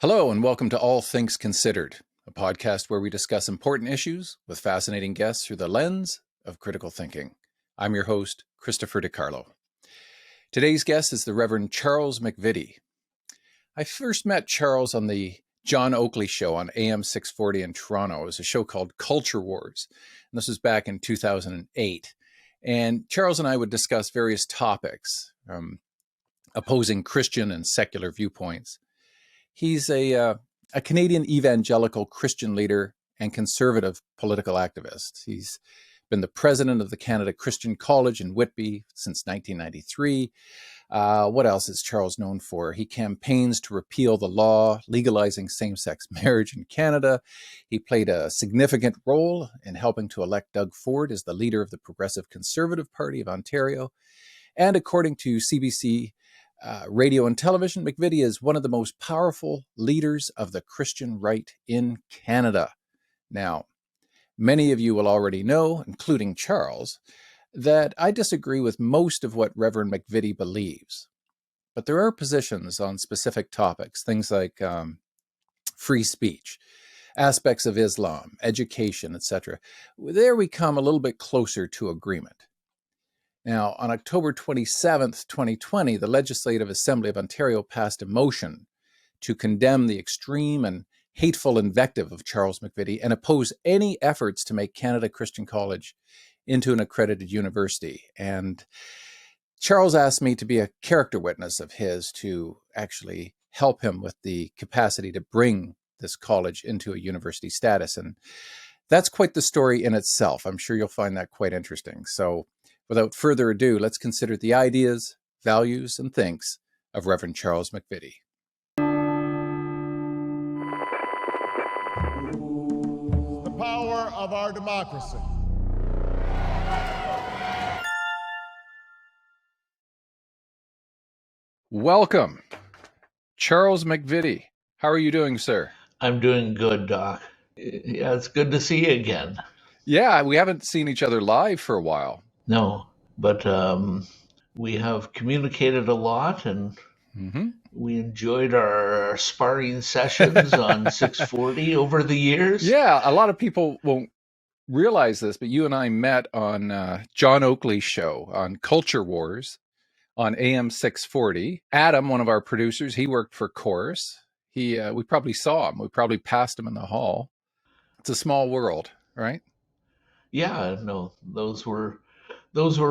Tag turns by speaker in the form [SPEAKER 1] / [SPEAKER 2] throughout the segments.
[SPEAKER 1] Hello, and welcome to All Things Considered, a podcast where we discuss important issues with fascinating guests through the lens of critical thinking. I'm your host, Christopher DiCarlo. Today's guest is the Reverend Charles McVety. I first met Charles on the John Oakley show on AM 640 in Toronto. It was a show called Culture Wars, and this was back in 2008. And Charles and I would discuss various topics, opposing Christian and secular viewpoints. He's a Canadian evangelical Christian leader and conservative political activist. He's been the president of the Canada Christian College in Whitby since 1993. What else is Charles known for? He campaigns to repeal the law legalizing same-sex marriage in Canada. He played a significant role in helping to elect Doug Ford as the leader of the Progressive Conservative Party of Ontario. And according to CBC Radio and television, McVety is one of the most powerful leaders of the Christian right in Canada. Now, many of you will already know, including Charles, that I disagree with most of what Reverend McVety believes. But there are positions on specific topics, things like free speech, aspects of Islam, education, etc. There we come a little bit closer to agreement. Now, on October 27th, 2020, the Legislative Assembly of Ontario passed a motion to condemn the extreme and hateful invective of Charles McVety and oppose any efforts to make Canada Christian College into an accredited university. And Charles asked me to be a character witness of his to actually help him with the capacity to bring this college into a university status. And that's quite the story in itself. I'm sure you'll find that quite interesting. So without further ado, let's consider the ideas, values, and thinks of Reverend Charles McVety.
[SPEAKER 2] The power of our democracy.
[SPEAKER 1] Welcome, Charles McVety. How are you doing, sir?
[SPEAKER 3] I'm doing good, Doc. Yeah, it's good to see you again.
[SPEAKER 1] Yeah, we haven't seen each other live for a while.
[SPEAKER 3] No, but we have communicated a lot, and we enjoyed our sparring sessions on 640 over the years.
[SPEAKER 1] Yeah, a lot of people won't realize this, but you and I met on John Oakley's show on Culture Wars on AM 640. Adam, one of our producers, he worked for Chorus. We probably saw him. We probably passed him in the hall. It's a small world, right?
[SPEAKER 3] Yeah, no, those were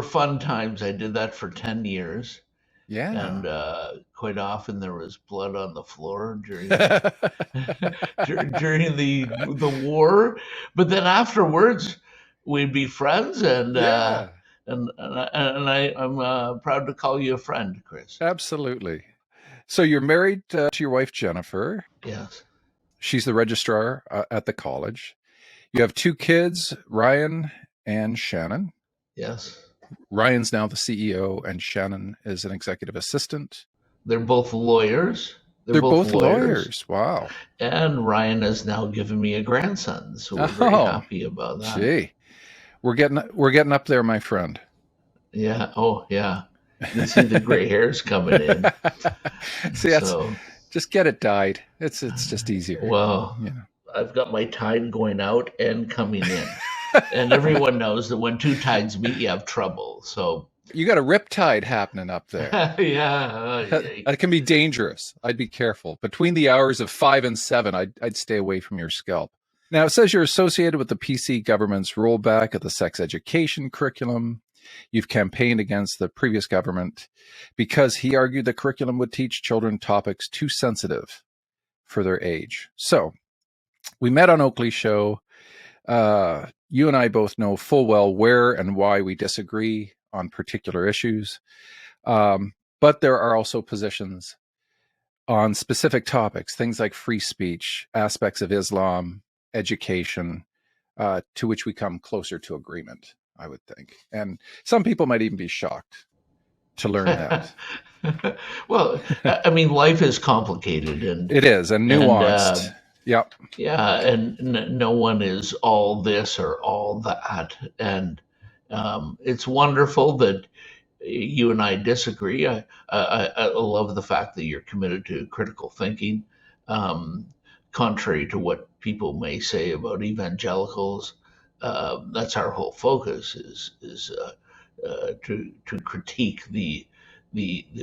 [SPEAKER 3] fun times. I did that for 10 years.
[SPEAKER 1] Yeah.
[SPEAKER 3] And quite often there was blood on the floor during during the war. But then afterwards, we'd be friends, and
[SPEAKER 1] Yeah.
[SPEAKER 3] and I'm proud to call you a friend, Chris.
[SPEAKER 1] Absolutely. So you're married to your wife, Jennifer.
[SPEAKER 3] Yes.
[SPEAKER 1] She's the registrar at the college. You have two kids, Ryan and Shannon.
[SPEAKER 3] Yes.
[SPEAKER 1] Ryan's now the CEO, and Shannon is an executive assistant.
[SPEAKER 3] They're both lawyers.
[SPEAKER 1] They're both lawyers. Wow.
[SPEAKER 3] And Ryan has now given me a grandson, so we're very happy about that.
[SPEAKER 1] Gee, we're getting up there, my friend.
[SPEAKER 3] Yeah. Oh, yeah. You can see the gray hairs coming in.
[SPEAKER 1] See, just get it dyed. It's just easier.
[SPEAKER 3] Well, I've got my tide going out and coming in. And everyone knows that when two tides meet, you have trouble. So
[SPEAKER 1] you got a riptide happening up there.
[SPEAKER 3] Yeah.
[SPEAKER 1] That can be dangerous. I'd be careful. Between the hours of 5 and 7, I'd stay away from your scalp. Now, it says you're associated with the PC government's rollback of the sex education curriculum. You've campaigned against the previous government because he argued the curriculum would teach children topics too sensitive for their age. So we met on Oakley's show. You and I both know full well where and why we disagree on particular issues. But there are also positions on specific topics, things like free speech, aspects of Islam, education, to which we come closer to agreement, I would think. And some people might even be shocked to learn that.
[SPEAKER 3] Well, I mean, life is complicated. And
[SPEAKER 1] it is, and nuanced. Yep.
[SPEAKER 3] Yeah, and no one is all this or all that. And it's wonderful that you and I disagree. I love the fact that you're committed to critical thinking. contrary to what people may say about evangelicals. That's our whole focus is to critique the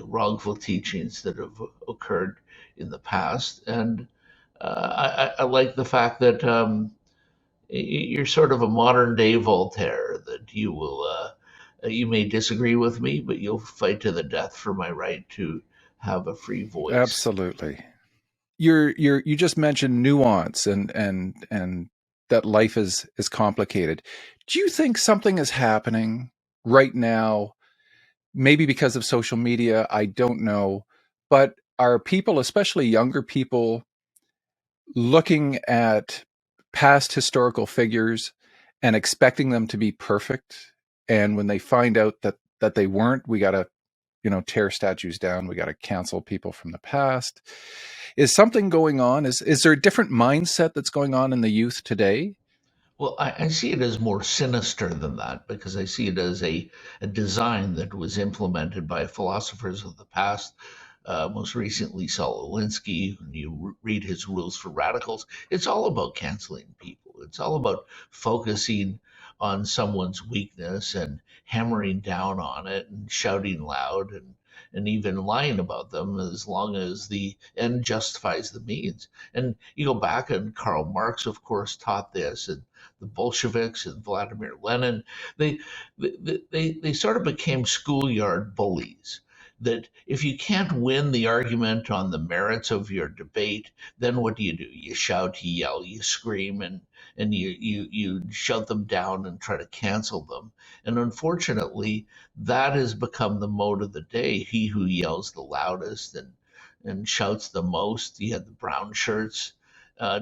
[SPEAKER 3] wrongful teachings that have occurred in the past. And I like the fact that you're sort of a modern day Voltaire, that you may disagree with me, but you'll fight to the death for my right to have a free voice.
[SPEAKER 1] Absolutely. You just mentioned nuance and that life is complicated. Do you think something is happening right now? Maybe because of social media, I don't know, but are people, especially younger people, looking at past historical figures and expecting them to be perfect? And when they find out that they weren't, we got to, tear statues down. We got to cancel people from the past. Is something going on? Is there a different mindset that's going on in the youth today?
[SPEAKER 3] Well, I see it as more sinister than that, because I see it as a design that was implemented by philosophers of the past. Most recently, Saul Alinsky. When you read his Rules for Radicals, it's all about canceling people. It's all about focusing on someone's weakness and hammering down on it and shouting loud and even lying about them, as long as the end justifies the means. And you go back, and Karl Marx, of course, taught this, and the Bolsheviks and Vladimir Lenin, they they sort of became schoolyard bullies. That if you can't win the argument on the merits of your debate, then what do? You shout, you yell, you scream, and you shut them down and try to cancel them. And unfortunately, that has become the mode of the day. He who yells the loudest and shouts the most. You had the brown shirts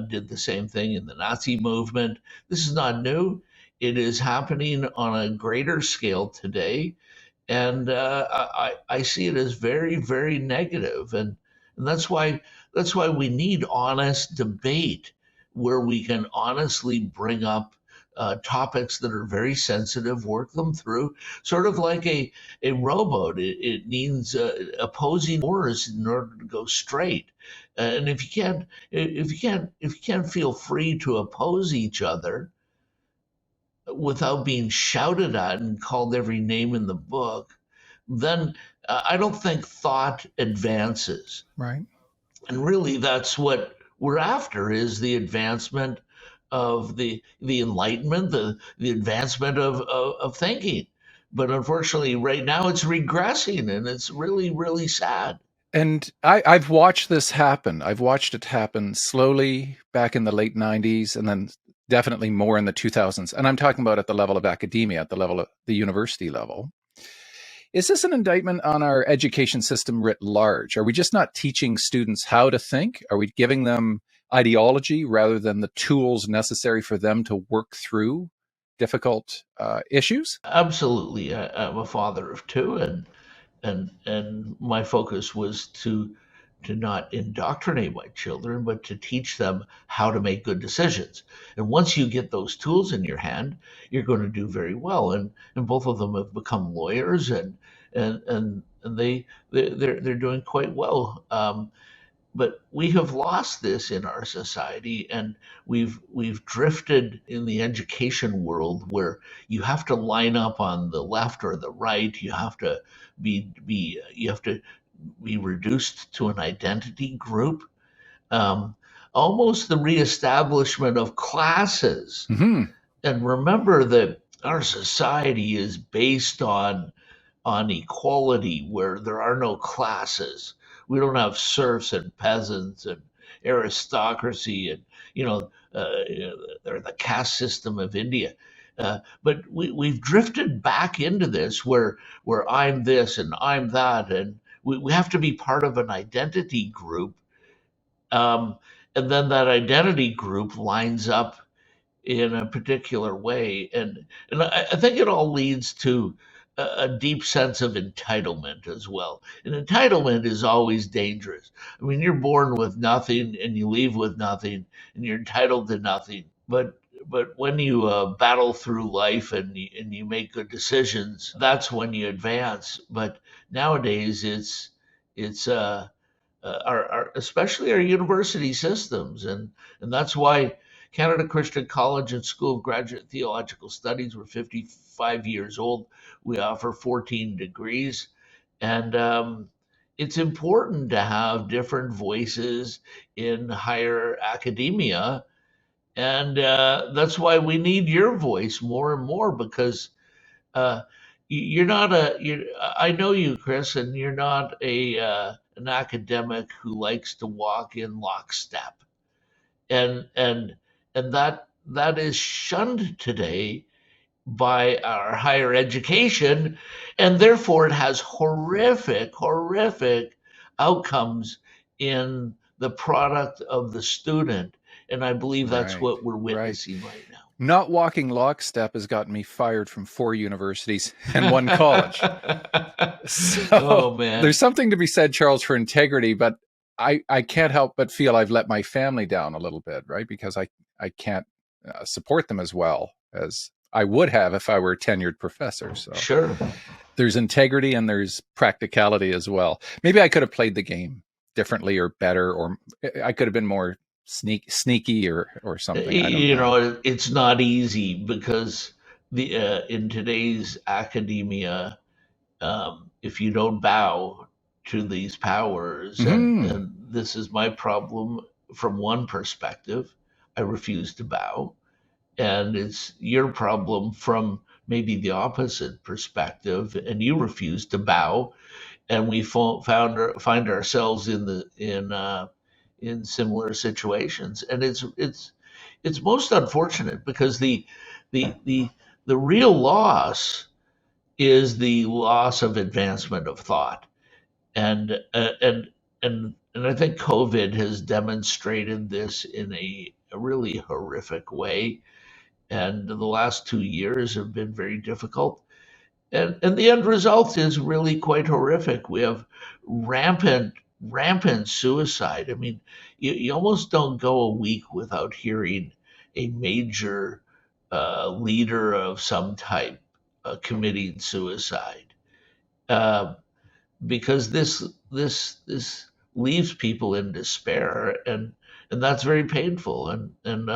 [SPEAKER 3] did the same thing in the Nazi movement. This is not new. It is happening on a greater scale today, and I see it as very, very negative, and that's why we need honest debate, where we can honestly bring up topics that are very sensitive, work them through, sort of like a rowboat. It needs opposing oars in order to go straight. And if you can't feel free to oppose each other without being shouted at and called every name in the book, then I don't think thought advances.
[SPEAKER 1] Right.
[SPEAKER 3] And really, that's what we're after: is the advancement of the enlightenment, the advancement of thinking. But unfortunately, right now it's regressing, and it's really, really sad.
[SPEAKER 1] And I've watched this happen. I've watched it happen slowly back in the late 90s and then definitely more in the 2000s. And I'm talking about at the level of academia, at the level of the university level. Is this an indictment on our education system writ large? Are we just not teaching students how to think? Are we giving them ideology rather than the tools necessary for them to work through difficult issues?
[SPEAKER 3] Absolutely. I'm a father of two, and my focus was to not indoctrinate my children, but to teach them how to make good decisions. And once you get those tools in your hand, you're going to do very well. And both of them have become lawyers, and they're doing quite well. But we have lost this in our society, and we've drifted in the education world, where you have to line up on the left or the right. You have to be reduced to an identity group. Um, Almost the reestablishment of classes.
[SPEAKER 1] Mm-hmm.
[SPEAKER 3] And remember that our society is based on equality, where there are no classes. We don't have serfs and peasants and aristocracy and or the caste system of India. But we've drifted back into this, where I'm this and I'm that, and we have to be part of an identity group, um, and then that identity group lines up in a particular way, and I think it all leads to a deep sense of entitlement as well. And entitlement is always dangerous. I mean, you're born with nothing and you leave with nothing, and you're entitled to nothing. But when you battle through life and you make good decisions, that's when you advance. But nowadays, it's especially our university systems, and that's why Canada Christian College and School of Graduate Theological Studies, we're 55 years old. We offer 14 degrees, and it's important to have different voices in higher academia, and that's why we need your voice more and more, because uh, you're not I know you, Chris, and you're not an academic who likes to walk in lockstep, and that is shunned today by our higher education, and therefore it has horrific outcomes in the product of the student. And I believe that's
[SPEAKER 1] Right,
[SPEAKER 3] what we're
[SPEAKER 1] right.
[SPEAKER 3] witnessing right
[SPEAKER 1] Not walking lockstep has gotten me fired from 4 universities and 1 college.
[SPEAKER 3] now.
[SPEAKER 1] So
[SPEAKER 3] Oh man.
[SPEAKER 1] there's something to be said, Charles, for integrity, but I can't help but feel I've let my family down a little bit, right? Because I can't support them as well as I would have if I were a tenured professor. So
[SPEAKER 3] Sure.
[SPEAKER 1] there's integrity and there's practicality as well. Maybe I could have played the game differently or better, or I could have been more sneaky or something. I don't
[SPEAKER 3] You
[SPEAKER 1] know.
[SPEAKER 3] know, it's not easy because the in today's academia, if you don't bow to these powers,
[SPEAKER 1] Mm-hmm.
[SPEAKER 3] and this is my problem from one perspective, I refuse to bow, and it's your problem from maybe the opposite perspective, and you refuse to bow, and we find ourselves in similar situations, and it's most unfortunate because the the the real loss is the loss of advancement of thought, and and I think COVID has demonstrated this in a really horrific way, and the last 2 years have been very difficult, and the end result is really quite horrific. We have rampant suicide. I mean, you almost don't go a week without hearing a major leader of some type committing suicide, uh, because this leaves people in despair, and that's very painful, and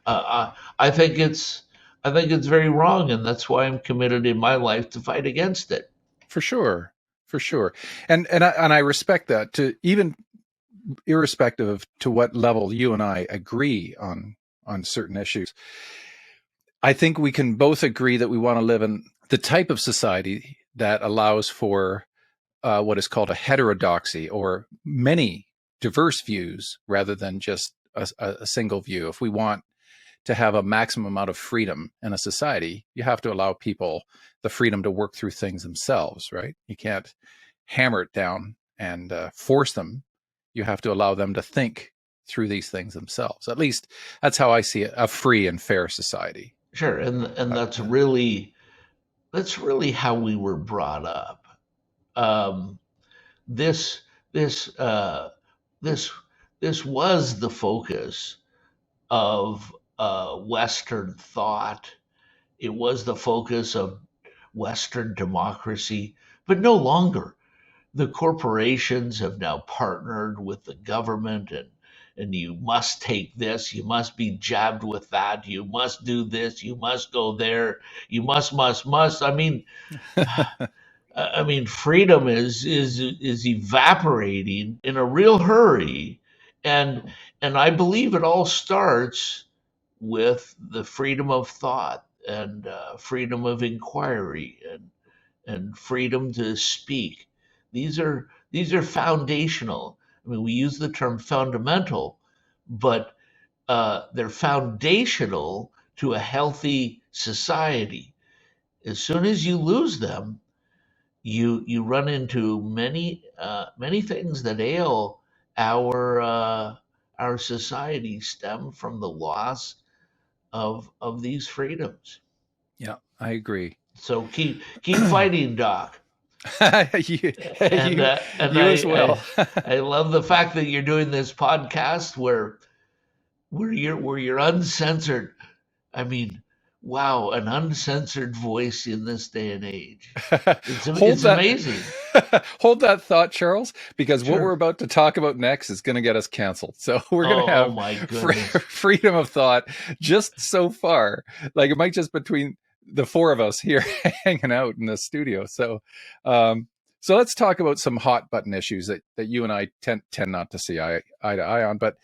[SPEAKER 3] I think it's very wrong, and that's why I'm committed in my life to fight against it.
[SPEAKER 1] For sure, for sure, and I respect that. To even irrespective of to what level you and I agree on certain issues, I think we can both agree that we want to live in the type of society that allows for what is called a heterodoxy, or many diverse views rather than just a single view. If we want to have a maximum amount of freedom in a society, you have to allow people the freedom to work through things themselves, right? You can't hammer it down and force them. You have to allow them to think through these things themselves. At least that's how I see it, a free and fair society.
[SPEAKER 3] Sure, and
[SPEAKER 1] But
[SPEAKER 3] that's really how we were brought up. Um, this this this this was the focus of Western thought. It was the focus of Western democracy, but no longer. The corporations have now partnered with the government, and you must take this, you must be jabbed with that, you must do this, you must go there, you must. I mean, freedom is evaporating in a real hurry, and I believe it all starts with the freedom of thought, and freedom of inquiry, and freedom to speak. These are foundational. I mean, we use the term fundamental, but they're foundational to a healthy society. As soon as you lose them, you run into many things that ail our society, stem from the loss of these freedoms.
[SPEAKER 1] yeah, I agree.
[SPEAKER 3] So keep fighting, Doc.
[SPEAKER 1] you,
[SPEAKER 3] And
[SPEAKER 1] you,
[SPEAKER 3] and
[SPEAKER 1] you as
[SPEAKER 3] I,
[SPEAKER 1] well.
[SPEAKER 3] I love the fact that you're doing this podcast where you're uncensored. I mean, Wow, an uncensored voice in this day and age.
[SPEAKER 1] hold
[SPEAKER 3] It's
[SPEAKER 1] that
[SPEAKER 3] amazing.
[SPEAKER 1] hold that thought, Charles, because what we're
[SPEAKER 3] Sure.
[SPEAKER 1] about to talk about next is going to get us canceled. So we're going to
[SPEAKER 3] Oh
[SPEAKER 1] have
[SPEAKER 3] my goodness.
[SPEAKER 1] freedom of thought just so far. Like it might just between the four of us here hanging out in the studio. Um, so let's talk about some hot button issues that you and I tend not to see eye to eye on, but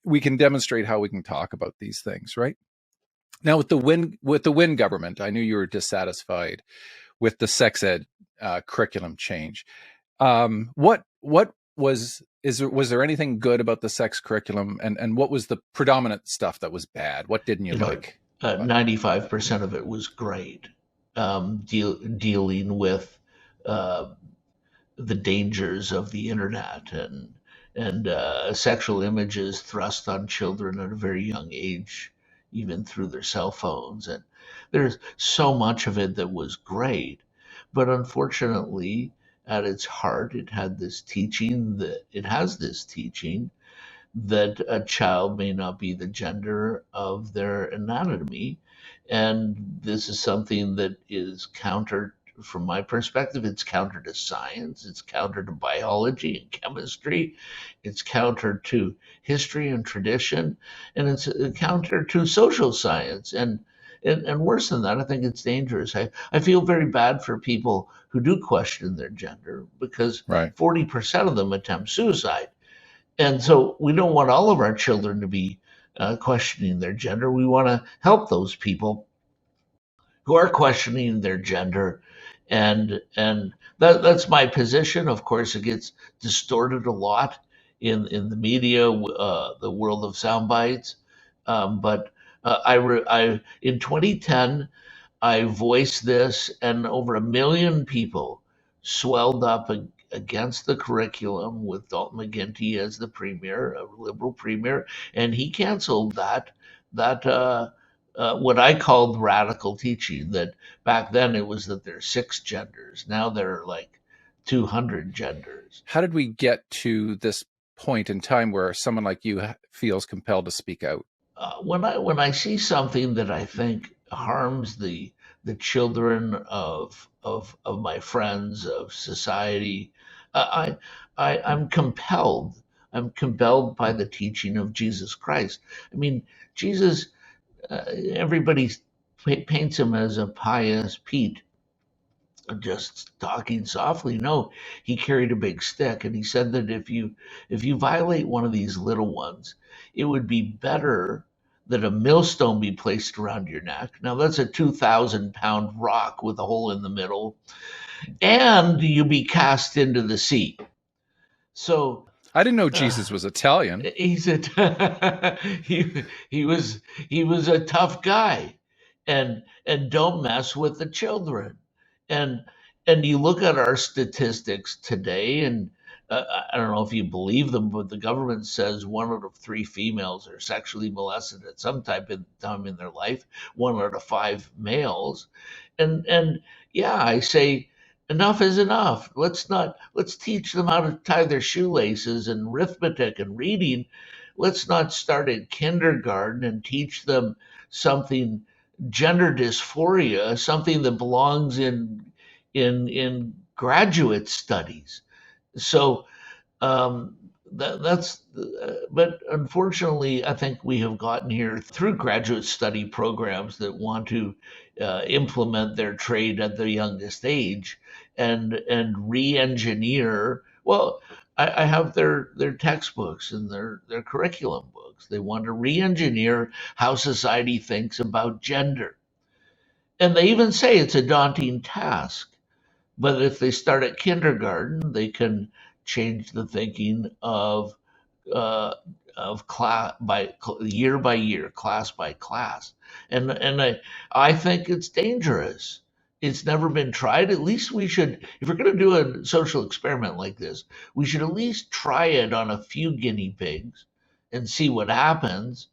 [SPEAKER 1] we can demonstrate how we can talk about these things, right? Now with the Wynne government, I knew you were dissatisfied with the sex ed curriculum change. What was there anything good about the sex curriculum, and what was the predominant stuff that was bad? What didn't you like?
[SPEAKER 3] 95% of it was great. Dealing with uh, the dangers of the internet and sexual images thrust on children at a very young age, even through their cell phones. And there's so much of it that was great, but unfortunately, at its heart, it has this teaching that a child may not be the gender of their anatomy. And this is something that is counter, from my perspective, it's counter to science, it's counter to biology and chemistry, it's counter to history and tradition, and it's counter to social science. And worse than that, I think it's dangerous. I feel very bad for people who do question their gender because
[SPEAKER 1] Right.
[SPEAKER 3] 40% of them attempt suicide. And so we don't want all of our children to be questioning their gender. We want to help those people who are questioning their gender, and that's my position. Of course, it gets distorted a lot in the media, the world of sound bites. But I in 2010 I voiced this, and over 1 million people swelled up against the curriculum with Dalton McGuinty as the premier, a liberal premier, and he canceled that what I called radical teaching. That back then it was that there's 6 genders, now there are like 200 genders.
[SPEAKER 1] How did we get to this point in time where someone like you feels compelled to speak out?
[SPEAKER 3] When I see something that I think harms the children of my friends, of society, I'm compelled. I'm compelled by the teaching of Jesus Christ. I mean, Jesus. Everybody paints him as a pious Pete, just talking softly. No, he carried a big stick, and he said that if you violate one of these little ones, it would be better that a millstone be placed around your neck. Now that's a 2,000-pound rock with a hole in the middle, and you be cast into the sea. So
[SPEAKER 1] I didn't know Jesus was Italian.
[SPEAKER 3] he's a he was a tough guy, and don't mess with the children. And and you look at our statistics today, and I don't know if you believe them, but the government says 1 out of 3 females are sexually molested at some type of time in their life, 1 out of 5 males. And yeah, I say enough is enough. Let's teach them how to tie their shoelaces and arithmetic and reading. Let's not start at kindergarten and teach them something, gender dysphoria, something that belongs in graduate studies. So but unfortunately, I think we have gotten here through graduate study programs that want to implement their trade at the youngest age and re-engineer. Well, I have their textbooks and their curriculum books. They want to re-engineer how society thinks about gender, and they even say it's a daunting task. But if they start at kindergarten, they can change the thinking uh, of class by year, class by class. And I think it's dangerous. It's never been tried. At least we should, if we're going to do a social experiment like this, we should at least try it on a few guinea pigs and see what happens.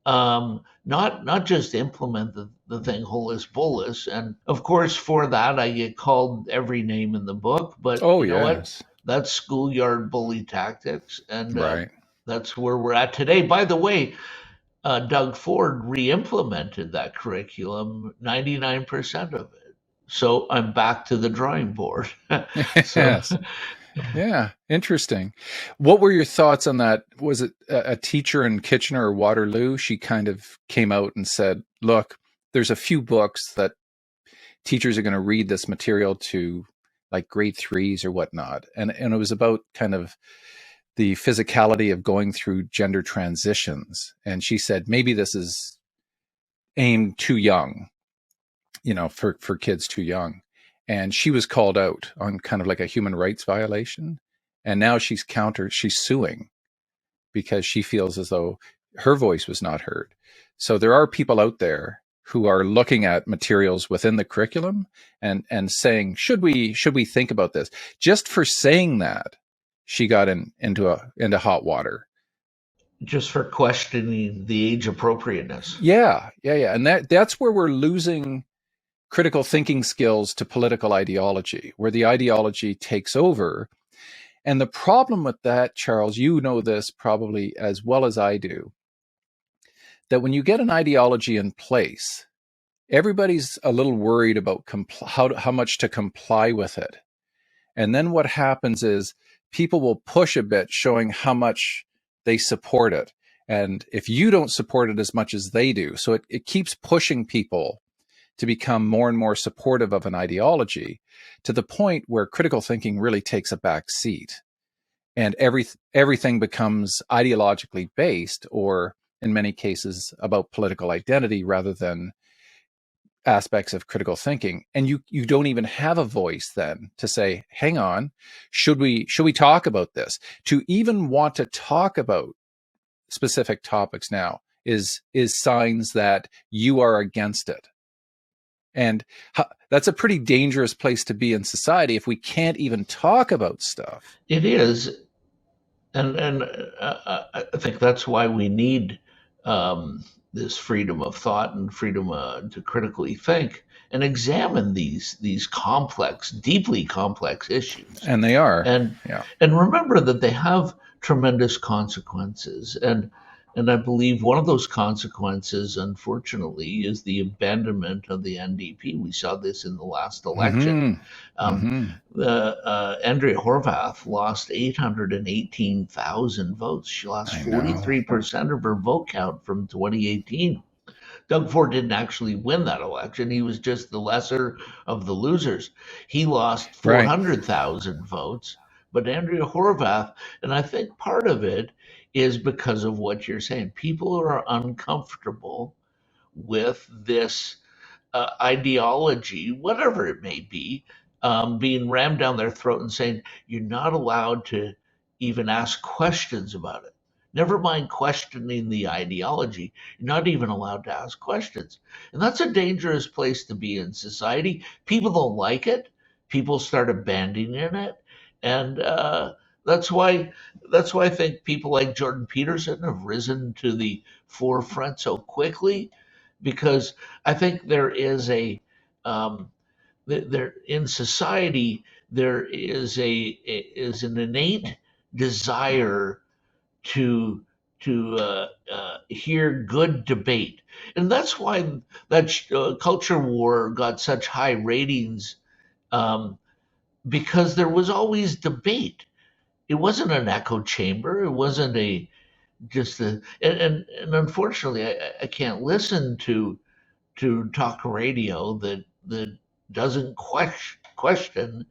[SPEAKER 3] Not just implement the thing holus bolus. And of course, for that, I get called every name in the book. But
[SPEAKER 1] Oh,
[SPEAKER 3] you know what?
[SPEAKER 1] yes.
[SPEAKER 3] That's schoolyard bully tactics, and
[SPEAKER 1] Right.
[SPEAKER 3] that's where we're at today. By the way, Doug Ford re-implemented that curriculum, 99% of it. So I'm back to the drawing board. So
[SPEAKER 1] Yes. Yeah, interesting. What were your thoughts on that? Was it a teacher in Kitchener or Waterloo? She kind of came out and said, look, there's a few books that teachers are going to read this material to, like grade threes or whatnot. And it was about kind of the physicality of going through gender transitions. And she said, maybe this is aimed too young, for kids too young. And she was called out on kind of like a human rights violation. And now she's suing because she feels as though her voice was not heard. So there are people out there who are looking at materials within the curriculum and saying, should we think about this? Just for saying that, she got into hot water.
[SPEAKER 3] just for questioning the age appropriateness.
[SPEAKER 1] Yeah. And that's where we're losing critical thinking skills to political ideology, where the ideology takes over. And the problem with that, Charles, you know this probably as well as I do, that when you get an ideology in place, everybody's a little worried about how much to comply with it. And then what happens is people will push a bit, showing how much they support it. And if you don't support it as much as they do, so it keeps pushing people to become more and more supportive of an ideology, to the point where critical thinking really takes a back seat. And everything becomes ideologically based, or in many cases about political identity rather than aspects of critical thinking. And you don't even have a voice then to say, hang on, should we talk about this? To even want to talk about specific topics now is signs that you are against it. And that's a pretty dangerous place to be in society if we can't even talk about stuff.
[SPEAKER 3] It is. And I think that's why we need this freedom of thought and freedom to critically think and examine these complex, deeply complex issues.
[SPEAKER 1] And they are.
[SPEAKER 3] And remember that they have tremendous consequences. And I believe one of those consequences, unfortunately, is the abandonment of the NDP. We saw this in the last election. Andrea Horwath lost 818,000 votes. She lost 43% of her vote count from 2018. Doug Ford didn't actually win that election. He was just the lesser of the losers. He lost 400,000 votes. But Andrea Horwath, and I think part of it is because of what you're saying. People are uncomfortable with this ideology, whatever it may be, being rammed down their throat and saying, you're not allowed to even ask questions about it. Never mind questioning the ideology, you're not even allowed to ask questions. And that's a dangerous place to be in society. People don't like it. People start abandoning it. And that's why I think people like Jordan Peterson have risen to the forefront so quickly, because I think there is in society there is an innate desire to hear good debate, and that's why that culture war got such high ratings, because there was always debate. It wasn't an echo chamber. It wasn't and unfortunately, I can't listen to talk radio that doesn't question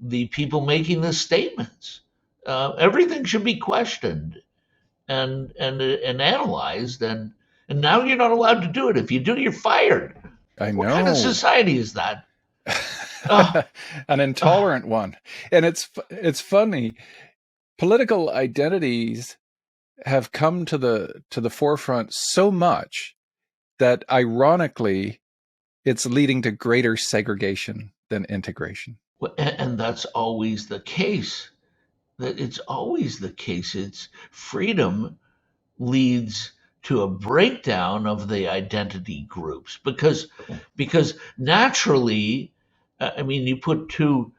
[SPEAKER 3] the people making the statements. Everything should be questioned and analyzed, and now you're not allowed to do it. If you do, you're fired.
[SPEAKER 1] I know.
[SPEAKER 3] What kind of society is that?
[SPEAKER 1] An intolerant one. And it's funny. Political identities have come to the forefront so much that ironically it's leading to greater segregation than integration.
[SPEAKER 3] And that's always the case. It's always the case. It's freedom leads to a breakdown of the identity groups, because naturally, I mean, you put two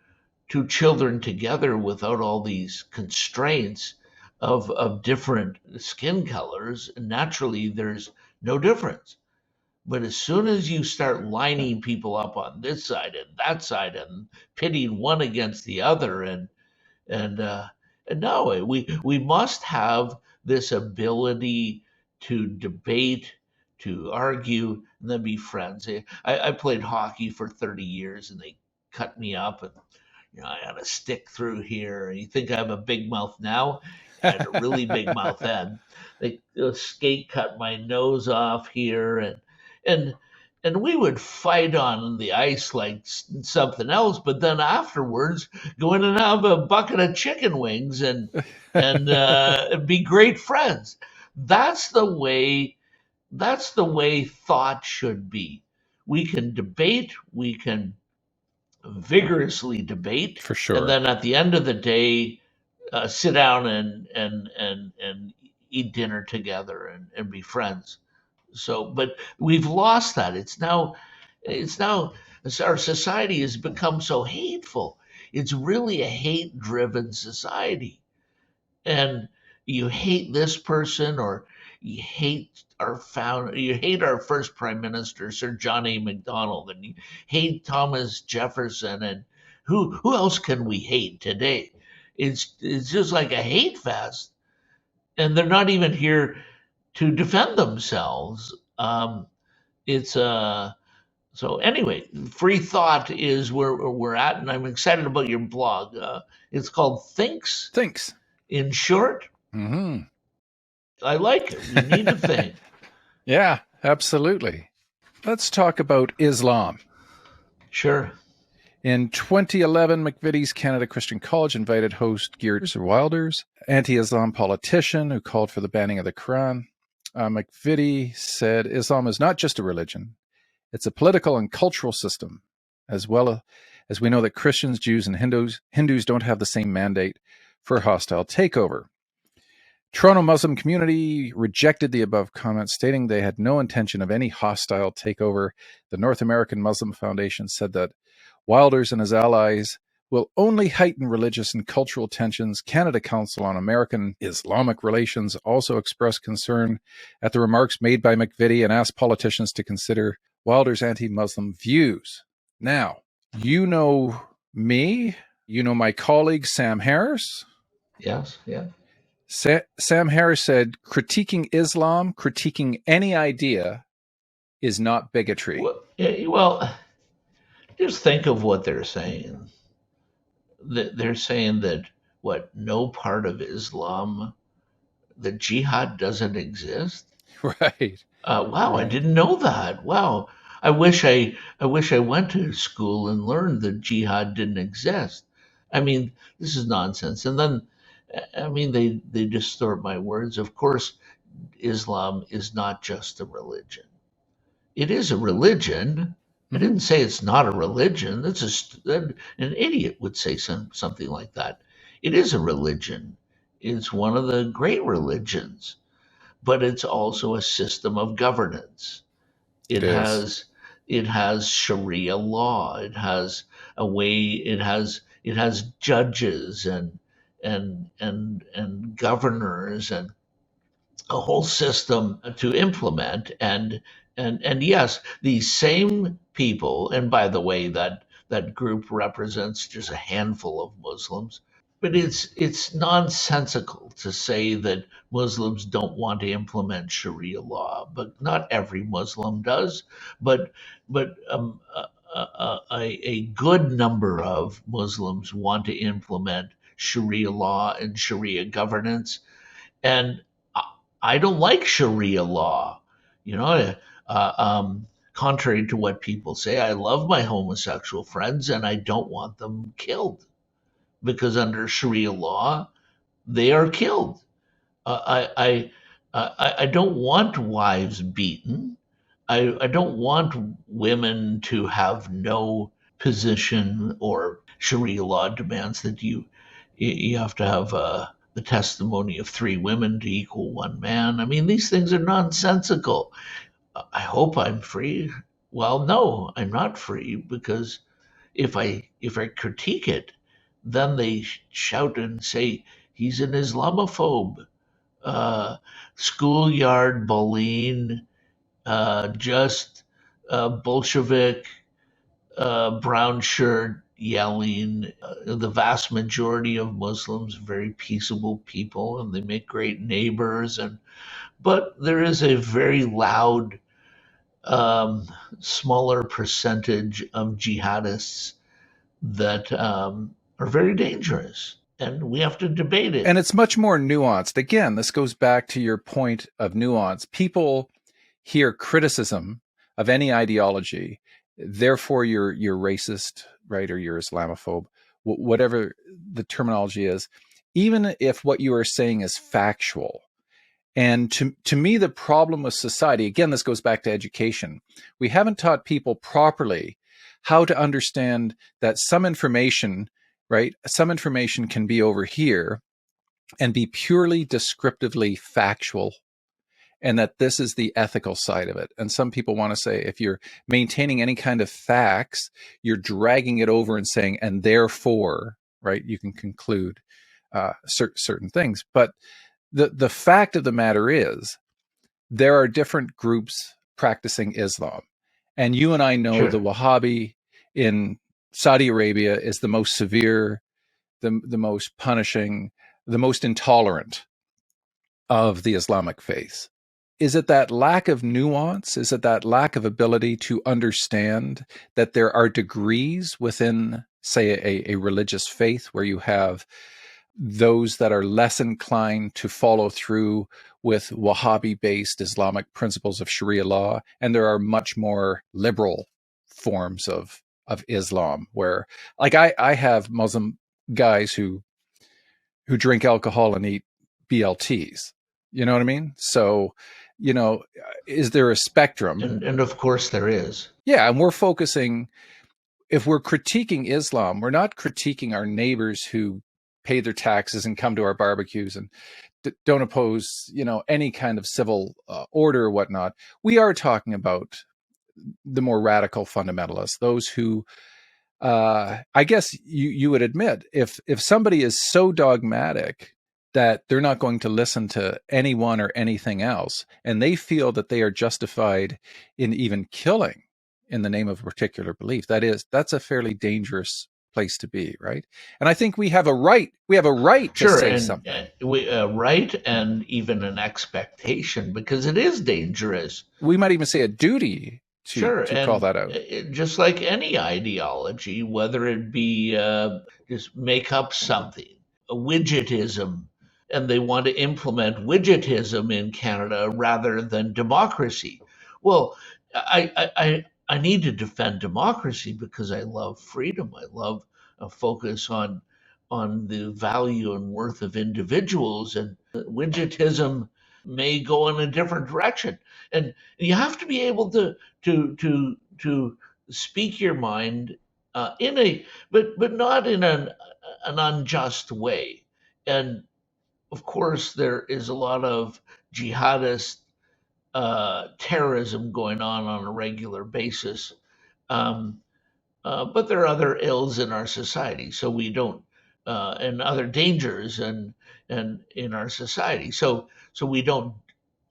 [SPEAKER 3] children together without all these constraints, of different skin colors, and naturally there's no difference. But as soon as you start lining people up on this side and that side and pitting one against the other, and and no, we must have this ability to debate, to argue, and then be friends. I played hockey for 30 years, and they cut me up, and I had a stick through here. And you think I have a big mouth now? I had a really big mouth then. The skate cut my nose off here, and and we would fight on the ice like something else. But then afterwards, go in and have a bucket of chicken wings and be great friends. That's the way. That's the way thought should be. We can debate. We can vigorously debate,
[SPEAKER 1] For sure.
[SPEAKER 3] and then at the end of the day, sit down and eat dinner together and be friends. So, but we've lost that. It's now our society has become so hateful. It's really a hate-driven society, and you hate this person, or you hate you hate our first prime minister, Sir John A. Macdonald, and you hate Thomas Jefferson, and who else can we hate today? It's just like a hate fest, and they're not even here to defend themselves. It's So anyway, free thought is where we're at, and I'm excited about your blog. It's called Thinks.
[SPEAKER 1] Thinks.
[SPEAKER 3] In short,
[SPEAKER 1] Mm-hmm.
[SPEAKER 3] I like it. We need to think.
[SPEAKER 1] Yeah, absolutely. Let's talk about Islam.
[SPEAKER 3] Sure.
[SPEAKER 1] In 2011, McVity's Canada Christian College invited host Geert Wilders, anti-Islam politician who called for the banning of the Quran. McVety said Islam is not just a religion, it's a political and cultural system, as well as we know that Christians, Jews, and Hindus don't have the same mandate for hostile takeover. Toronto Muslim community rejected the above comments, stating they had no intention of any hostile takeover. The North American Muslim Foundation said that Wilders and his allies will only heighten religious and cultural tensions. Canada Council on American Islamic Relations also expressed concern at the remarks made by McVety and asked politicians to consider Wilders' anti-Muslim views. Now, you know me, you know my colleague Sam Harris.
[SPEAKER 3] Yes, yeah.
[SPEAKER 1] Sam Harris said, critiquing Islam, critiquing any idea is not bigotry.
[SPEAKER 3] Well, just think of what they're saying. They're saying that, no part of Islam, the jihad doesn't exist?
[SPEAKER 1] Right.
[SPEAKER 3] Wow,
[SPEAKER 1] Right.
[SPEAKER 3] I didn't know that. Wow. I wish I went to school and learned that jihad didn't exist. I mean, this is nonsense. And then, I mean, they distort my words. Of course, Islam is not just a religion. It is a religion. I didn't say it's not a religion. An idiot would say something like that. It is a religion. It's one of the great religions, but it's also a system of governance. It
[SPEAKER 1] is.
[SPEAKER 3] has Sharia law. It has a way. It has judges and governors and a whole system to implement. And yes, these same people. And by the way, that group represents just a handful of Muslims. But it's nonsensical to say that Muslims don't want to implement Sharia law, but not every Muslim does. But a good number of Muslims want to implement Sharia law and Sharia governance, and I don't like Sharia law. You know, contrary to what people say, I love my homosexual friends and I don't want them killed, because under Sharia law, they are killed. I don't want wives beaten. I don't want women to have no position, or Sharia law demands that you have to have the testimony of 3 women to equal 1 man. I mean, these things are nonsensical. I hope I'm free. Well, no, I'm not free, because if I critique it, then they shout and say, He's an Islamophobe, schoolyard bullying, just Bolshevik, brown shirt yelling. The vast majority of Muslims are very peaceable people, and they make great neighbors. But there is a very loud, um, smaller percentage of jihadists that are very dangerous, and we have to debate it.
[SPEAKER 1] And it's much more nuanced. Again, this goes back to your point of nuance. People hear criticism of any ideology, therefore you're racist, right, or you're Islamophobe, whatever the terminology is, even if what you are saying is factual. And to me, the problem with society, again, this goes back to education. We haven't taught people properly how to understand that some information, right, some information can be over here and be purely descriptively factual, and that this is the ethical side of it. And some people want to say, if you're maintaining any kind of facts, you're dragging it over and saying, and therefore, right, you can conclude certain things. But the fact of the matter is, there are different groups practicing Islam. And you and I know
[SPEAKER 3] Sure.
[SPEAKER 1] the Wahhabi in Saudi Arabia is the most severe, the most punishing, the most intolerant of the Islamic faith. Is it that lack of nuance? Is it that lack of ability to understand that there are degrees within, say, a religious faith where you have those that are less inclined to follow through with Wahhabi-based Islamic principles of Sharia law, and there are much more liberal forms of Islam where, like, I have Muslim guys who drink alcohol and eat BLTs. You know what I mean? So, is there a spectrum?
[SPEAKER 3] And of course there is.
[SPEAKER 1] Yeah, and we're focusing, if we're critiquing Islam, we're not critiquing our neighbors who pay their taxes and come to our barbecues and don't oppose, any kind of civil order or whatnot. We are talking about the more radical fundamentalists, those who, I guess you would admit, if somebody is so dogmatic that they're not going to listen to anyone or anything else, and they feel that they are justified in even killing in the name of a particular belief, that's a fairly dangerous place to be, right? And I think we have a right to say something.
[SPEAKER 3] Right, and even an expectation, because it is dangerous.
[SPEAKER 1] We might even say a duty to call that out.
[SPEAKER 3] Just like any ideology, whether it be just make up something, widgetism, and they want to implement widgetism in Canada rather than democracy. Well, I need to defend democracy because I love freedom. I love a focus on the value and worth of individuals, and widgetism may go in a different direction. And you have to be able to speak your mind but not in an unjust way. And of course, there is a lot of jihadist terrorism going on a regular basis. Um, but there are other ills in our society, so we don't, and other dangers and in our society. So we don't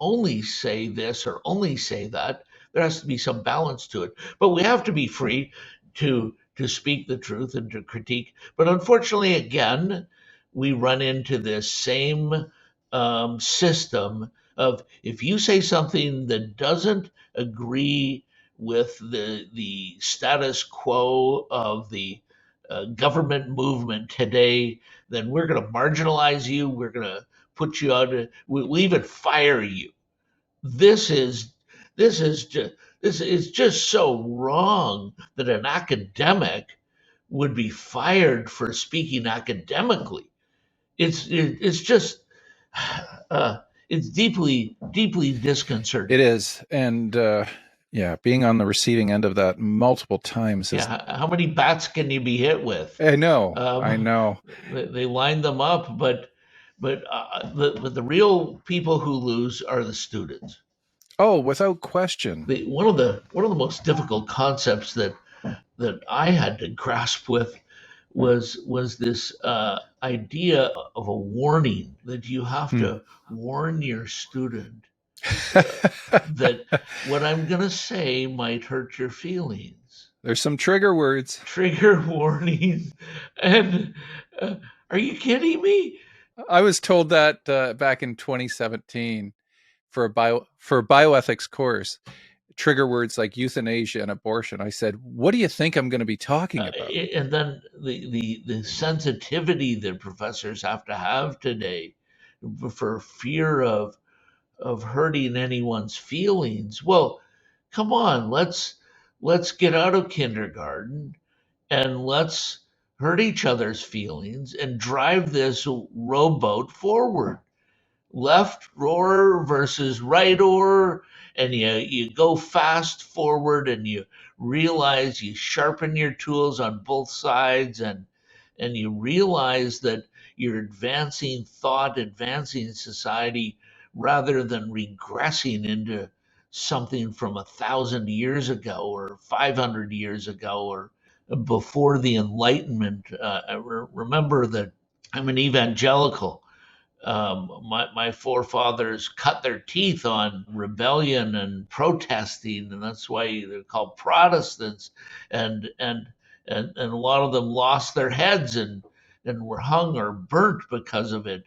[SPEAKER 3] only say this or only say that. There has to be some balance to it. But we have to be free to speak the truth and to critique. But unfortunately, again, we run into this same system of, if you say something that doesn't agree with the status quo of the government movement today, then we're going to marginalize you. We're going to put you out. We'll even fire you. This is just so wrong that an academic would be fired for speaking academically. It's just it's deeply disconcerting.
[SPEAKER 1] It is, and being on the receiving end of that multiple times.
[SPEAKER 3] How many bats can you be hit with?
[SPEAKER 1] I know.
[SPEAKER 3] They line them up, but the real people who lose are the students.
[SPEAKER 1] Oh, without question.
[SPEAKER 3] One of the most difficult concepts that I had to grasp with was this idea of a warning that you have to warn your student that what I'm going to say might hurt your feelings.
[SPEAKER 1] There's some trigger words.
[SPEAKER 3] Trigger warning. And are you kidding me?
[SPEAKER 1] I was told that back in 2017 for a bioethics course. Trigger words like euthanasia and abortion. I said, what do you think I'm going to be talking about?
[SPEAKER 3] And then the sensitivity that professors have to have today for fear of hurting anyone's feelings. Well, come on, let's get out of kindergarten and let's hurt each other's feelings and drive this rowboat forward. Left oar versus right oar, and you go fast forward and you realize you sharpen your tools on both sides, and you realize that you're advancing thought, advancing society, rather than regressing into something from 1,000 years ago or 500 years ago or before the Enlightenment. Remember that I'm an evangelical. My forefathers cut their teeth on rebellion and protesting, and that's why they're called Protestants. And a lot of them lost their heads and were hung or burnt because of it.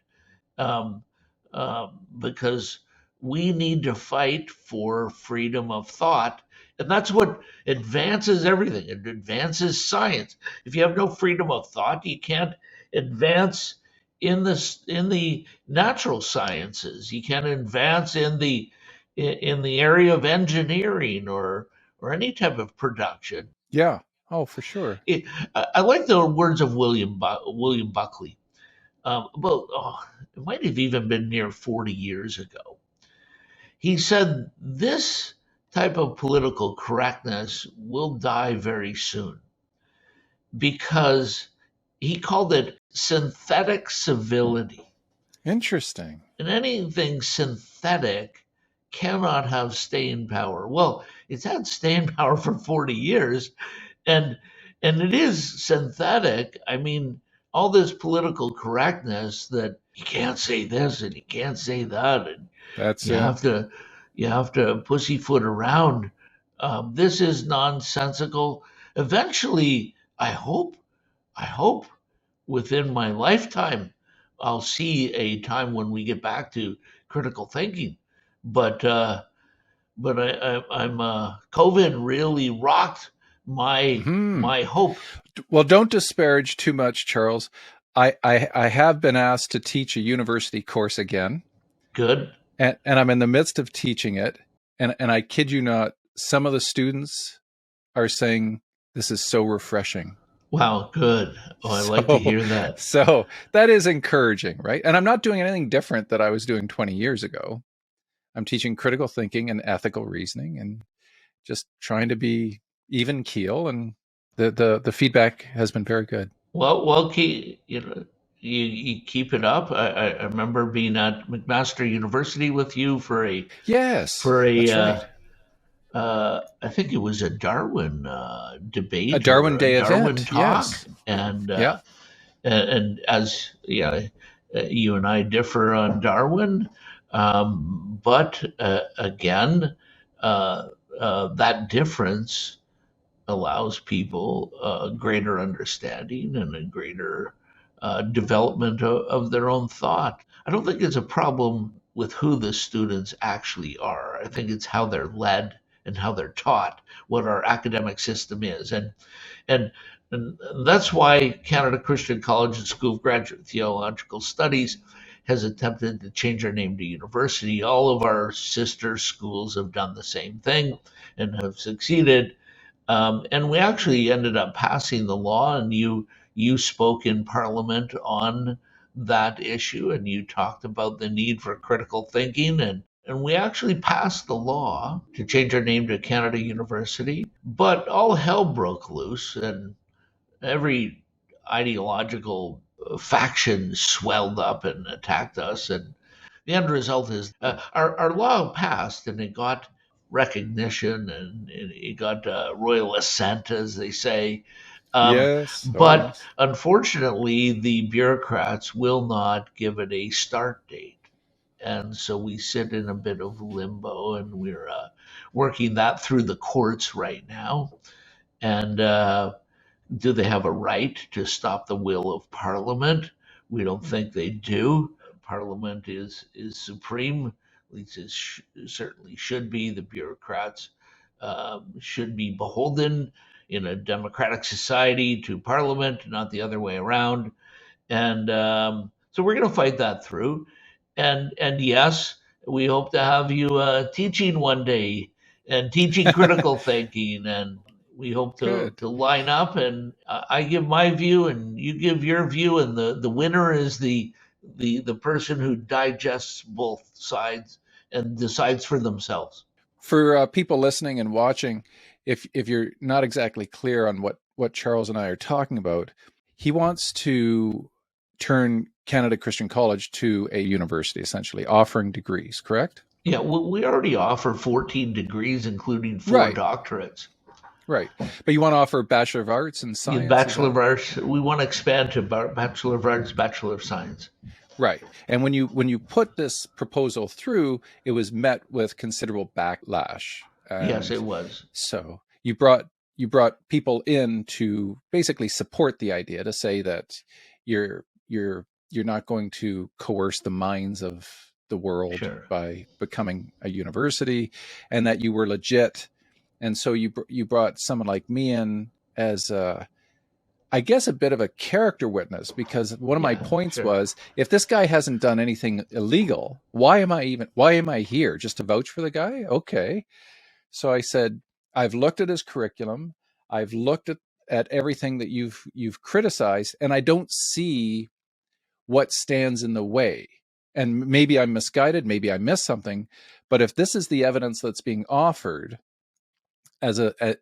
[SPEAKER 3] Because we need to fight for freedom of thought. And that's what advances everything. It advances science. If you have no freedom of thought, you can't advance in the natural sciences. You can't advance in the area of engineering or any type of production.
[SPEAKER 1] Yeah. Oh, for sure.
[SPEAKER 3] I like the words of William Buckley. It might have even been near 40 years ago. He said, this type of political correctness will die very soon, because he called it synthetic civility.
[SPEAKER 1] Interesting.
[SPEAKER 3] And anything synthetic cannot have staying power. Well, it's had staying power for 40 years, and it is synthetic. I mean, all this political correctness that you can't say this and you can't say that, and you have to pussyfoot around. This is nonsensical. Eventually, I hope within my lifetime, I'll see a time when we get back to critical thinking. But COVID really rocked my hope.
[SPEAKER 1] Well, don't disparage too much, Charles. I have been asked to teach a university course again.
[SPEAKER 3] Good.
[SPEAKER 1] And I'm in the midst of teaching it. And I kid you not, some of the students are saying, this is so refreshing.
[SPEAKER 3] Wow, good. Oh, I like to hear that.
[SPEAKER 1] So that is encouraging, right? And I'm not doing anything different that I was doing 20 years ago. I'm teaching critical thinking and ethical reasoning and just trying to be even keel, and the feedback has been very good.
[SPEAKER 3] Well, you keep it up. I remember being at McMaster University with you for a
[SPEAKER 1] that's right.
[SPEAKER 3] I think it was a Darwin debate,
[SPEAKER 1] a Darwin Day
[SPEAKER 3] Darwin
[SPEAKER 1] event,
[SPEAKER 3] talk,
[SPEAKER 1] yes.
[SPEAKER 3] And as you and I differ on Darwin, but again, that difference allows people a greater understanding and a greater development of their own thought. I don't think it's a problem with who the students actually are. I think it's how they're led and how they're taught, what our academic system is. And that's why Canada Christian College and School of Graduate Theological Studies has attempted to change our name to university. All of our sister schools have done the same thing and have succeeded. And we actually ended up passing the law, and you spoke in Parliament on that issue, and you talked about the need for critical thinking, and we actually passed the law to change our name to Canada University. But all hell broke loose, and every ideological faction swelled up and attacked us. And the end result is our law passed, and it got recognition, and it got royal assent, as they say.
[SPEAKER 1] Yes. Oh,
[SPEAKER 3] But
[SPEAKER 1] yes.
[SPEAKER 3] unfortunately, the bureaucrats will not give it a start date. And so we sit in a bit of limbo, and we're working that through the courts right now. And do they have a right to stop the will of Parliament? We don't think they do. Parliament is supreme. At least certainly should be. The bureaucrats should be beholden in a democratic society to Parliament, not the other way around. And so we're going to fight that through. And yes, we hope to have you teaching one day and teaching critical thinking. And we hope
[SPEAKER 1] Good.
[SPEAKER 3] to line up, and I give my view and you give your view, and the winner is the person who digests both sides and decides for themselves.
[SPEAKER 1] For people listening and watching, if you're not exactly clear on what Charles and I are talking about, he wants to turn Canada Christian College to a university, essentially offering degrees. Correct?
[SPEAKER 3] Yeah, we already offer 14 degrees, including 4
[SPEAKER 1] Right.
[SPEAKER 3] doctorates.
[SPEAKER 1] Right. But you want to offer a Bachelor of Arts in
[SPEAKER 3] Yeah,
[SPEAKER 1] science? Is
[SPEAKER 3] Bachelor
[SPEAKER 1] that
[SPEAKER 3] of Arts. We want to expand to Bachelor of Arts, Bachelor of Science.
[SPEAKER 1] right? And when you put this proposal through, it was met with considerable backlash.
[SPEAKER 3] Yes,
[SPEAKER 1] And
[SPEAKER 3] it was.
[SPEAKER 1] so you brought people in to basically support the idea, to say that you're you're you're not going to coerce the minds of the world
[SPEAKER 3] Sure.
[SPEAKER 1] by becoming a university, and that you were legit. And so you brought someone like me in as I guess a bit of a character witness, because one of my
[SPEAKER 3] Yeah,
[SPEAKER 1] points
[SPEAKER 3] sure.
[SPEAKER 1] was, if this guy hasn't done anything illegal, why am I here? Just to vouch for the guy? Okay. So I said, I've looked at his curriculum. I've looked at everything that you've criticized, and I don't see what stands in the way. And maybe I'm misguided, maybe I missed something, but if this is the evidence that's being offered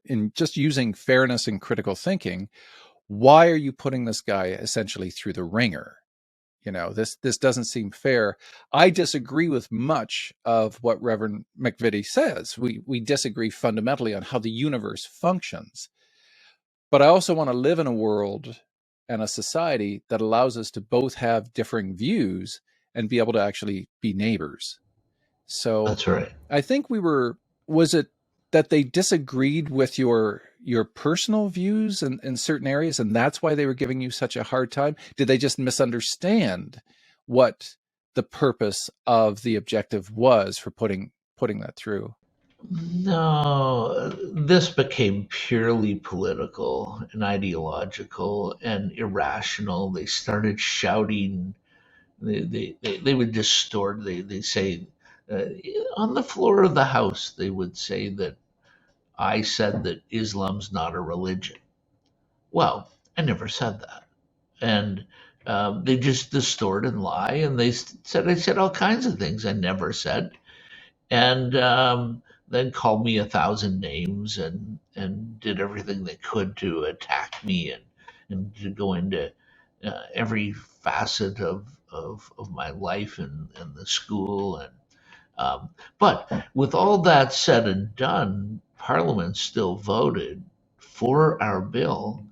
[SPEAKER 1] in just using fairness and critical thinking, why are you putting this guy essentially through the ringer? This doesn't seem fair. I disagree with much of what Reverend McVety says. We disagree fundamentally on how the universe functions. But I also want to live in a world and a society that allows us to both have differing views and be able to actually be neighbors. So
[SPEAKER 3] That's right.
[SPEAKER 1] I think was it that they disagreed with your personal views in certain areas, and that's why they were giving you such a hard time? Did they just misunderstand what the purpose of the objective was for putting that through?
[SPEAKER 3] No, this became purely political and ideological and irrational. They started shouting. They would distort. They say uh, on the floor of the house. They would say that I said that Islam's not a religion. Well, I never said that. And they just distort and lie. And they said I said all kinds of things I never said, and then called me 1,000 names and did everything they could to attack me and to go into every facet of my life and the school. And but with all that said and done, Parliament still voted for our Bill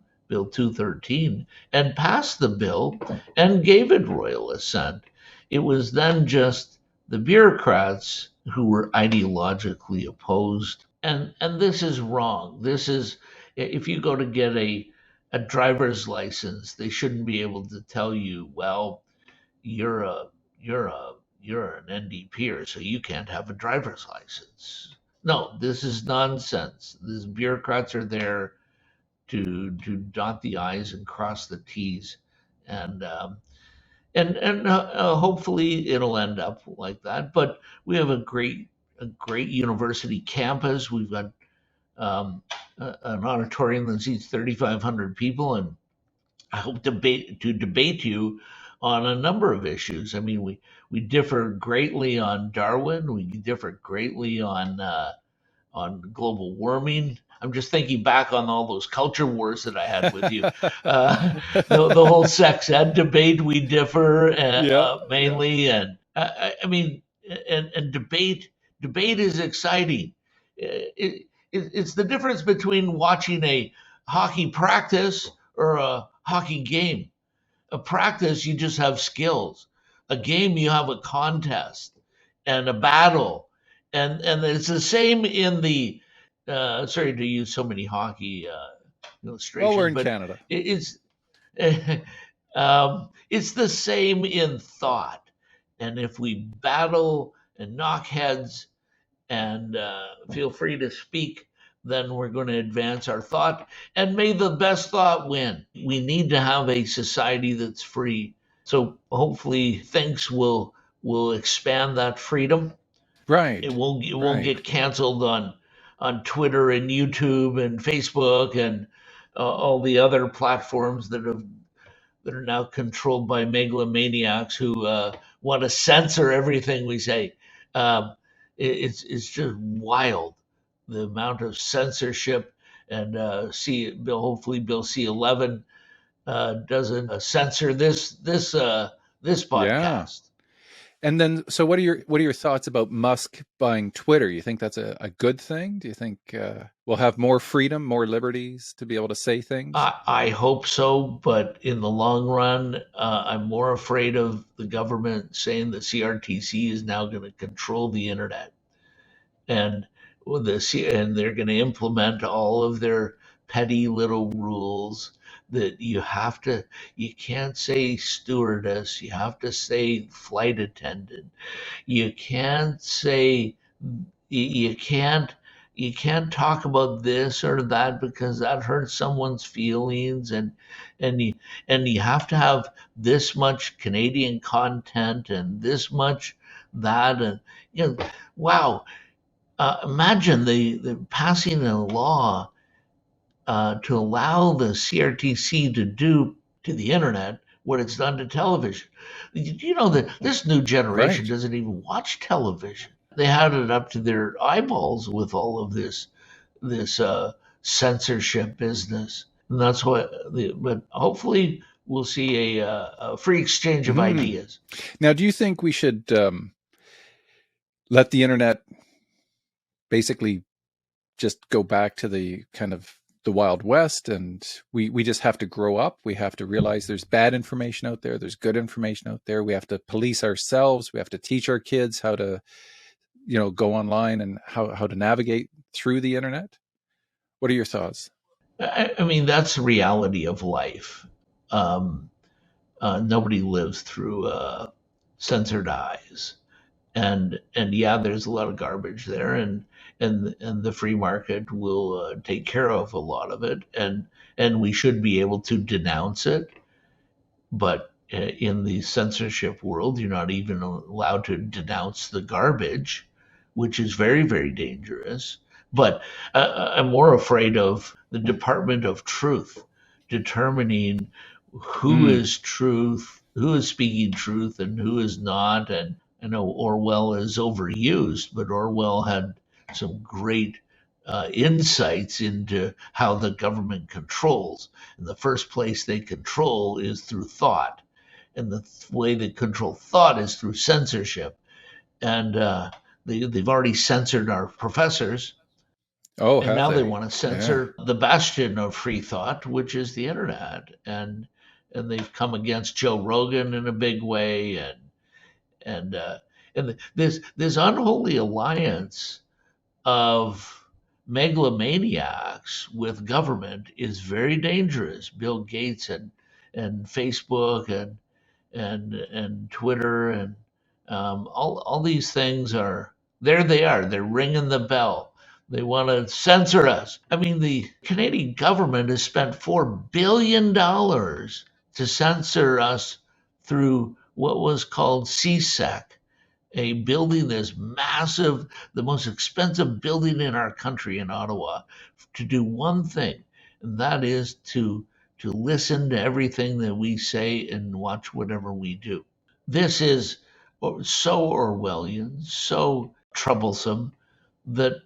[SPEAKER 3] 213, and passed the bill and gave it royal assent. It was then just the bureaucrats who were ideologically opposed. And this is wrong. This is, if you go to get a driver's license, they shouldn't be able to tell you, well, you're a you're a you're an NDPer, so you can't have a driver's license. No, this is nonsense. These bureaucrats are there to dot the i's and cross the t's, and hopefully it'll end up like that. But we have a great university campus. We've got an auditorium that seats 3,500 people, and I hope to debate you on a number of issues. I mean, we differ greatly on Darwin. We differ greatly on global warming. I'm just thinking back on all those culture wars that I had with you. The whole sex ed debate, we differ
[SPEAKER 1] Yeah, yeah.
[SPEAKER 3] mainly, and I mean, and debate is exciting. It's the difference between watching hockey practice or a hockey game. A practice, you just have skills. A game, you have a contest and a battle. And it's the same in the, sorry to use so many hockey
[SPEAKER 1] Well, we're
[SPEAKER 3] illustrations,
[SPEAKER 1] in
[SPEAKER 3] but
[SPEAKER 1] Canada.
[SPEAKER 3] it's it's the same in thought. And if we battle and knock heads and feel free to speak, then we're going to advance our thought. And may the best thought win. We need to have a society that's free. So hopefully things will expand that freedom.
[SPEAKER 1] Right.
[SPEAKER 3] It won't
[SPEAKER 1] Right.
[SPEAKER 3] get canceled on Twitter and YouTube and Facebook and all the other platforms that are now controlled by megalomaniacs who want to censor everything we say. Um, it's just wild the amount of censorship. And hopefully Bill C-11 doesn't censor this
[SPEAKER 1] Yeah.
[SPEAKER 3] podcast.
[SPEAKER 1] And then, so what are your thoughts about Musk buying Twitter? You think that's a good thing? Do you think we'll have more freedom, more liberties to be able to say things?
[SPEAKER 3] I hope so, but in the long run, I'm more afraid of the government saying the CRTC is now going to control the internet, and and they're going to implement all of their petty little rules that you can't say stewardess, you have to say flight attendant, you can't say you can't talk about this or that because that hurts someone's feelings, and you have to have this much Canadian content and this much that. And wow, imagine the passing a law to allow the CRTC to do to the internet what it's done to television. You know that this new generation
[SPEAKER 1] Right.
[SPEAKER 3] doesn't even watch television. They had it up to their eyeballs with all of this censorship business, and that's what. But hopefully, we'll see a free exchange of
[SPEAKER 1] Hmm.
[SPEAKER 3] ideas.
[SPEAKER 1] Now, do you think we should let the internet basically just go back to the kind of the Wild West, and we just have to grow up? We have to realize there's bad information out there, there's good information out there. We have to police ourselves. We have to teach our kids how to, go online and how to navigate through the internet. What are your thoughts?
[SPEAKER 3] I mean, that's the reality of life. Um, Nobody lives through censored eyes, and yeah, there's a lot of garbage there, and the free market will take care of a lot of it, and we should be able to denounce it. But in the censorship world, you're not even allowed to denounce the garbage, which is very, very dangerous. But I'm more afraid of the Department of Truth determining who
[SPEAKER 1] Mm,
[SPEAKER 3] is truth, who is speaking truth, and who is not. And I know Orwell is overused, but Orwell had some great insights into how the government controls. And the first place they control is through thought. And the way they control thought is through censorship. And they've already censored our professors.
[SPEAKER 1] oh,
[SPEAKER 3] And
[SPEAKER 1] have
[SPEAKER 3] now they
[SPEAKER 1] they?
[SPEAKER 3] want to
[SPEAKER 1] Yeah.
[SPEAKER 3] censor the bastion of free thought, which is the internet. And they've come against Joe Rogan in a big way. And this unholy alliance of megalomaniacs with government is very dangerous. Bill Gates and Facebook and Twitter and all these things are there. They are. They're ringing the bell. They want to censor us. I mean, the Canadian government has spent $4 billion to censor us through what was called CSEC, a building this massive, the most expensive building in our country in Ottawa, to do one thing, and that is to listen to everything that we say and watch whatever we do. This is so Orwellian, so troublesome that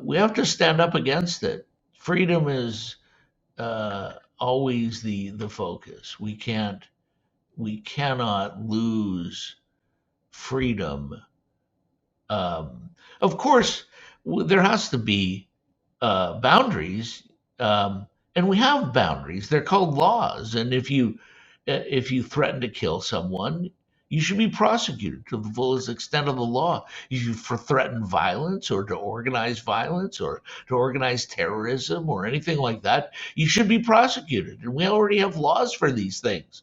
[SPEAKER 3] we have to stand up against it. Freedom is always the focus. We cannot lose freedom. Of course, there has to be boundaries, um, And we have boundaries. They're called laws. And if you threaten to kill someone, you should be prosecuted to the fullest extent of the law. If you threaten violence or to organize violence or to organize terrorism or anything like that, you should be prosecuted. And we already have laws for these things.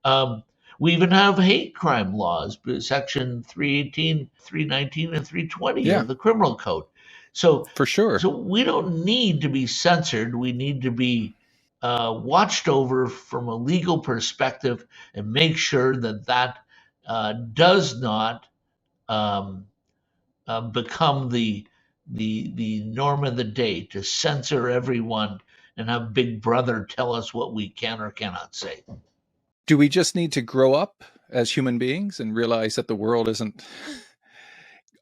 [SPEAKER 3] Um, we even have hate crime laws, section 318, 319, and 320
[SPEAKER 1] Yeah,
[SPEAKER 3] of the criminal code. So,
[SPEAKER 1] for sure.
[SPEAKER 3] so we don't need to be censored. We need to be watched over from a legal perspective and make sure that does not um, become the norm of the day, to censor everyone and have Big Brother tell us what we can or cannot say.
[SPEAKER 1] Do we just need to grow up as human beings and realize that the world isn't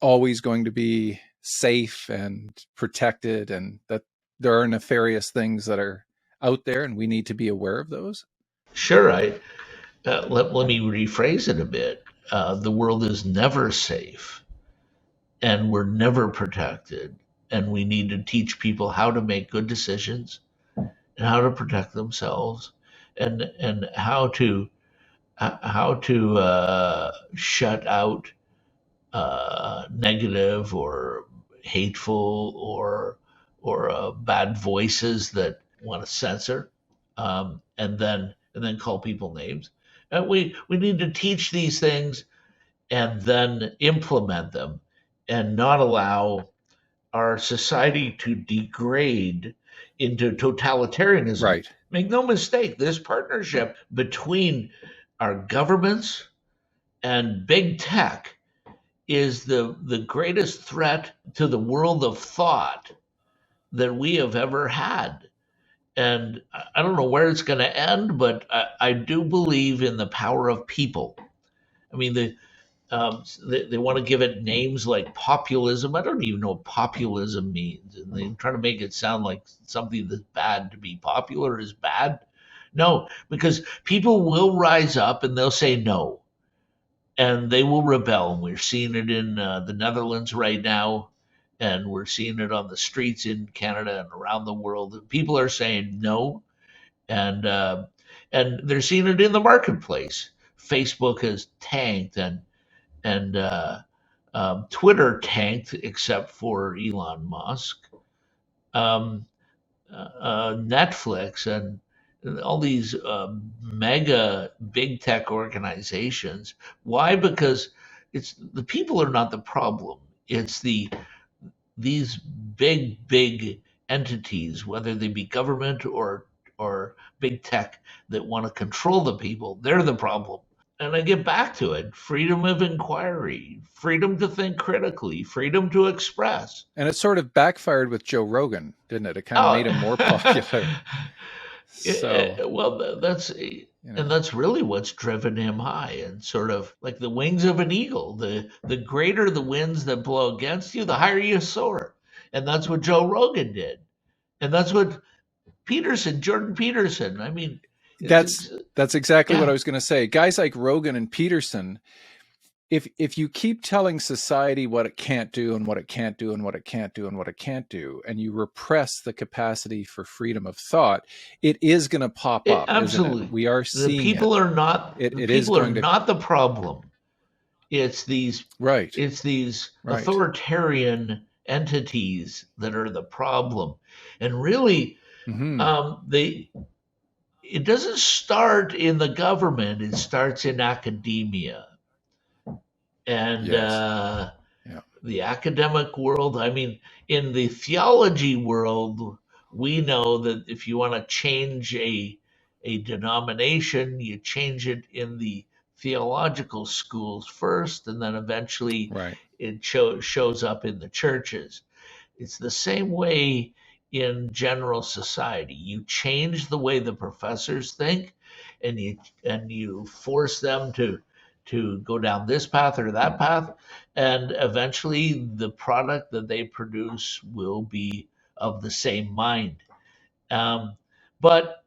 [SPEAKER 1] always going to be safe and protected, and that there are nefarious things that are out there and we need to be aware of those?
[SPEAKER 3] Sure, let me rephrase it a bit. The world is never safe, and we're never protected, and we need to teach people how to make good decisions and how to protect themselves, and how to shut out negative or hateful or bad voices that want to censor, and then call people names. And we need to teach these things and then implement them, and not allow our society to degrade into totalitarianism.
[SPEAKER 1] Right.
[SPEAKER 3] Make no mistake, this partnership between our governments and big tech is the greatest threat to the world of thought that we have ever had. And I don't know where it's going to end, but I do believe in the power of people. I mean, they want to give it names like populism. I don't even know what populism means. And they try to make it sound like something that's bad. To be popular is bad. No, because people will rise up and they'll say no, and they will rebel. And we're seeing it in the Netherlands right now, and we're seeing it on the streets in Canada and around the world. People are saying no, and they're seeing it in the marketplace. Facebook has tanked, and Twitter tanked, except for Elon Musk. Netflix and all these mega big tech organizations. Why? Because it's the people are not the problem. It's these big entities, whether they be government or big tech, that want to control the people. They're the problem. And I get back to it: freedom of inquiry, freedom to think critically, freedom to express.
[SPEAKER 1] And it sort of backfired with Joe Rogan, didn't it? It kind of made him more popular. So,
[SPEAKER 3] well, and that's really what's driven him high, and sort of like the wings of an eagle. The greater the winds that blow against you, the higher you soar. And that's what Joe Rogan did. And that's what Jordan Peterson. I mean,
[SPEAKER 1] that's exactly
[SPEAKER 3] yeah.
[SPEAKER 1] what I was going to say. Guys like Rogan and Peterson, if you keep telling society what it can't do and what it can't do and what it can't do and what it can't do, and you repress the capacity for freedom of thought, it is going to pop up.
[SPEAKER 3] Absolutely.
[SPEAKER 1] Isn't it? We are seeing
[SPEAKER 3] the people
[SPEAKER 1] it.
[SPEAKER 3] are not
[SPEAKER 1] It
[SPEAKER 3] the
[SPEAKER 1] is
[SPEAKER 3] people are
[SPEAKER 1] going to
[SPEAKER 3] not the problem. It's these
[SPEAKER 1] right.
[SPEAKER 3] It's these
[SPEAKER 1] Right.
[SPEAKER 3] authoritarian entities that are the problem. And really, it doesn't start in the government. It starts in academia. And
[SPEAKER 1] Yes.
[SPEAKER 3] the academic world. I mean, in the theology world, we know that if you want to change a denomination, you change it in the theological schools first, and then eventually
[SPEAKER 1] Right.
[SPEAKER 3] it shows up in the churches. It's the same way in general society. You change the way the professors think, and you force them to go down this path or that path, and eventually the product that they produce will be of the same mind. But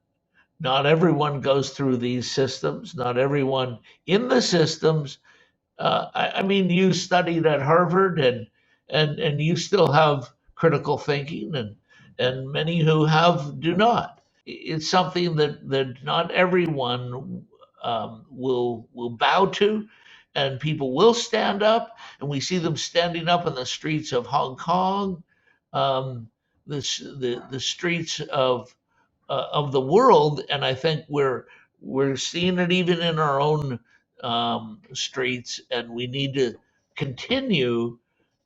[SPEAKER 3] not everyone goes through these systems. Not everyone in the systems. I mean, you studied at Harvard, and you still have critical thinking, and many who have do not. it's something that not everyone will bow to, and people will stand up, and we see them standing up in the streets of Hong Kong, um, the streets of the world, and I think we're seeing it even in our own streets, and we need to continue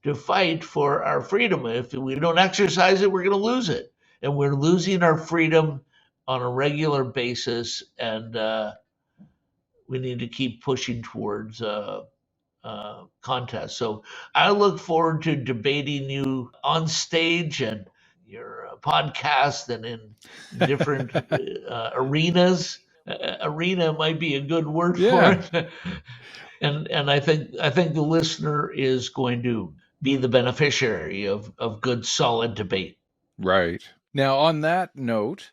[SPEAKER 3] to fight for our freedom. If we don't exercise it, we're going to lose it, and we're losing our freedom on a regular basis, and we need to keep pushing towards contest. So I look forward to debating you on stage and your podcast and in different arenas. Arena might be a good word
[SPEAKER 1] Yeah.
[SPEAKER 3] for it. And I think the listener is going to be the beneficiary of good, solid debate.
[SPEAKER 1] Right. Now, on that note,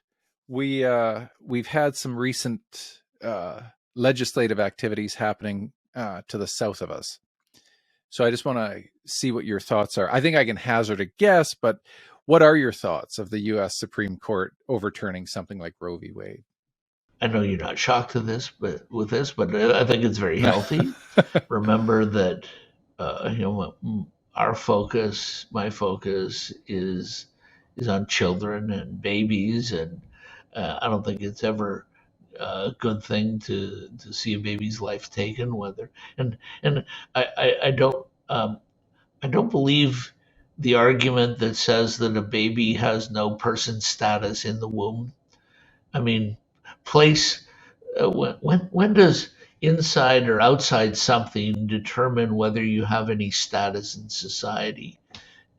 [SPEAKER 1] we've had some recent legislative activities happening to the south of us. So I just want to see what your thoughts are. I think I can hazard a guess, but what are your thoughts of the U.S. Supreme Court overturning something like Roe v. Wade?
[SPEAKER 3] I know you're not shocked to this, but I think it's very healthy. Remember that our focus, my focus, is on children and babies, and I don't think it's ever a good thing to see a baby's life taken. And I don't believe the argument that says that a baby has no person status in the womb. I mean, place when does inside or outside something determine whether you have any status in society?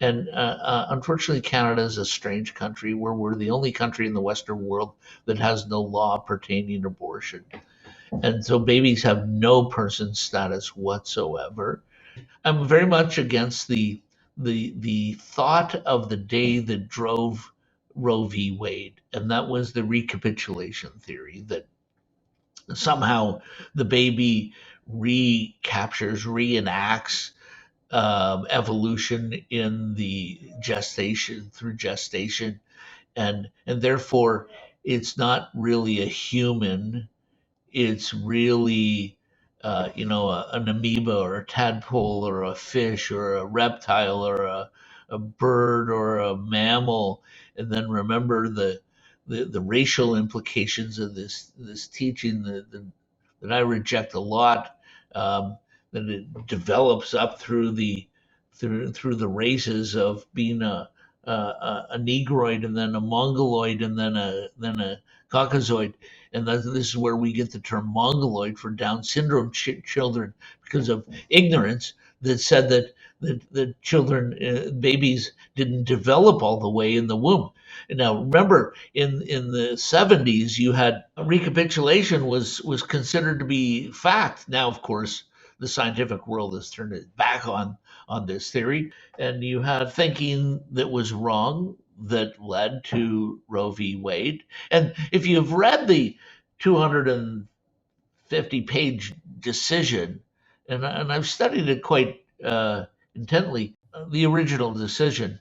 [SPEAKER 3] And unfortunately, Canada is a strange country where we're the only country in the Western world that has no law pertaining to abortion. And so babies have no person status whatsoever. I'm very much against the thought of the day that drove Roe v. Wade, and that was the recapitulation theory that somehow the baby reenacts evolution in the through gestation, and therefore it's not really a human. It's really an amoeba or a tadpole or a fish or a reptile or a bird or a mammal. And then remember the racial implications of this teaching that I reject a lot. That it develops up through the races of being a negroid and then a mongoloid and then a caucasoid. And this is where we get the term mongoloid for Down syndrome children, because of ignorance that said that the children, babies, didn't develop all the way in the womb. And now remember, in the 70s, you had recapitulation was considered to be fact. Now, of course, the scientific world has turned its back on this theory, and you had thinking that was wrong that led to Roe v. Wade. And if you've read the 250-page decision, and I've studied it quite intently, the original decision,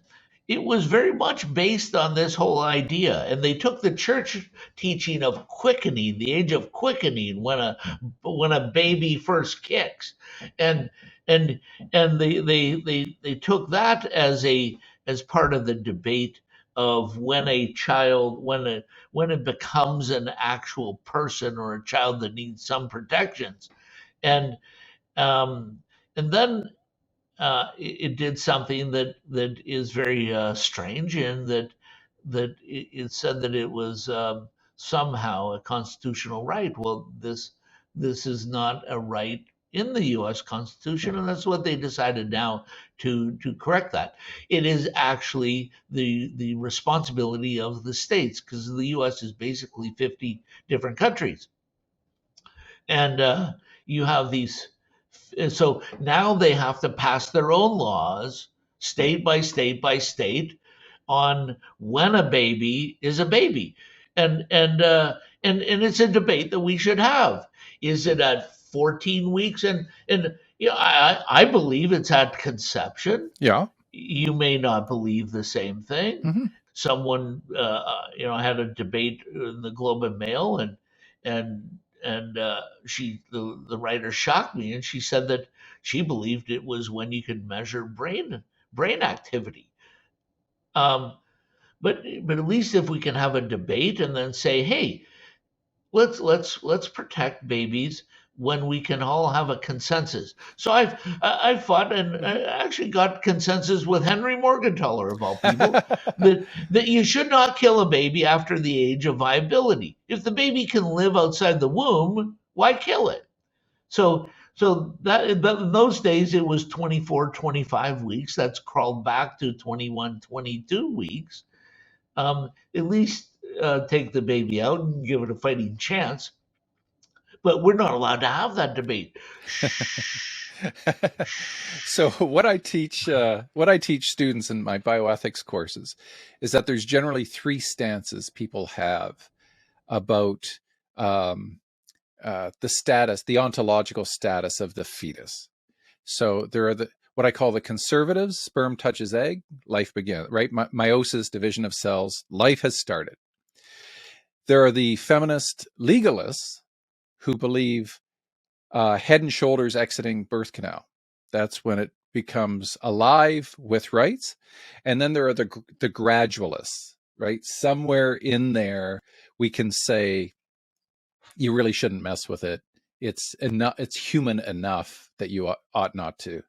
[SPEAKER 3] it was very much based on this whole idea. And they took the church teaching of quickening, the age of quickening, when a baby first kicks, and they took that as part of the debate of when a child, when it becomes an actual person or a child that needs some protections. And then it did something that is very strange, in that it said that it was somehow a constitutional right. Well, this is not a right in the U.S. Constitution, and that's what they decided now to correct that. It is actually the responsibility of the states, because the U.S. is basically 50 different countries, and you have these. So now they have to pass their own laws, state by state by state, on when a baby is a baby, and it's a debate that we should have. Is it at 14 weeks? And I believe it's at conception.
[SPEAKER 1] Yeah.
[SPEAKER 3] You may not believe the same thing.
[SPEAKER 1] Mm-hmm.
[SPEAKER 3] someone had a debate in the Globe and Mail, and the writer shocked me, and she said that she believed it was when you could measure brain activity. But at least if we can have a debate and then say, hey, let's protect babies when we can all have a consensus. So I've fought and I actually got consensus with Henry Morgentaler of all people that you should not kill a baby after the age of viability. If the baby can live outside the womb, why kill it? So that in those days it was 24, 25 weeks. That's crawled back to 21, 22 weeks. At least take the baby out and give it a fighting chance. But we're not allowed to have that debate.
[SPEAKER 1] So what I teach students in my bioethics courses is that there's generally three stances people have about the ontological status of the fetus. So there are what I call the conservatives: sperm touches egg, life begins, right? Meiosis, division of cells, life has started. There are the feminist legalists who believe head and shoulders exiting birth canal. That's when it becomes alive with rights. And then there are the gradualists, right? Somewhere in there, we can say, you really shouldn't mess with it. It's enough. It's human enough that you ought not to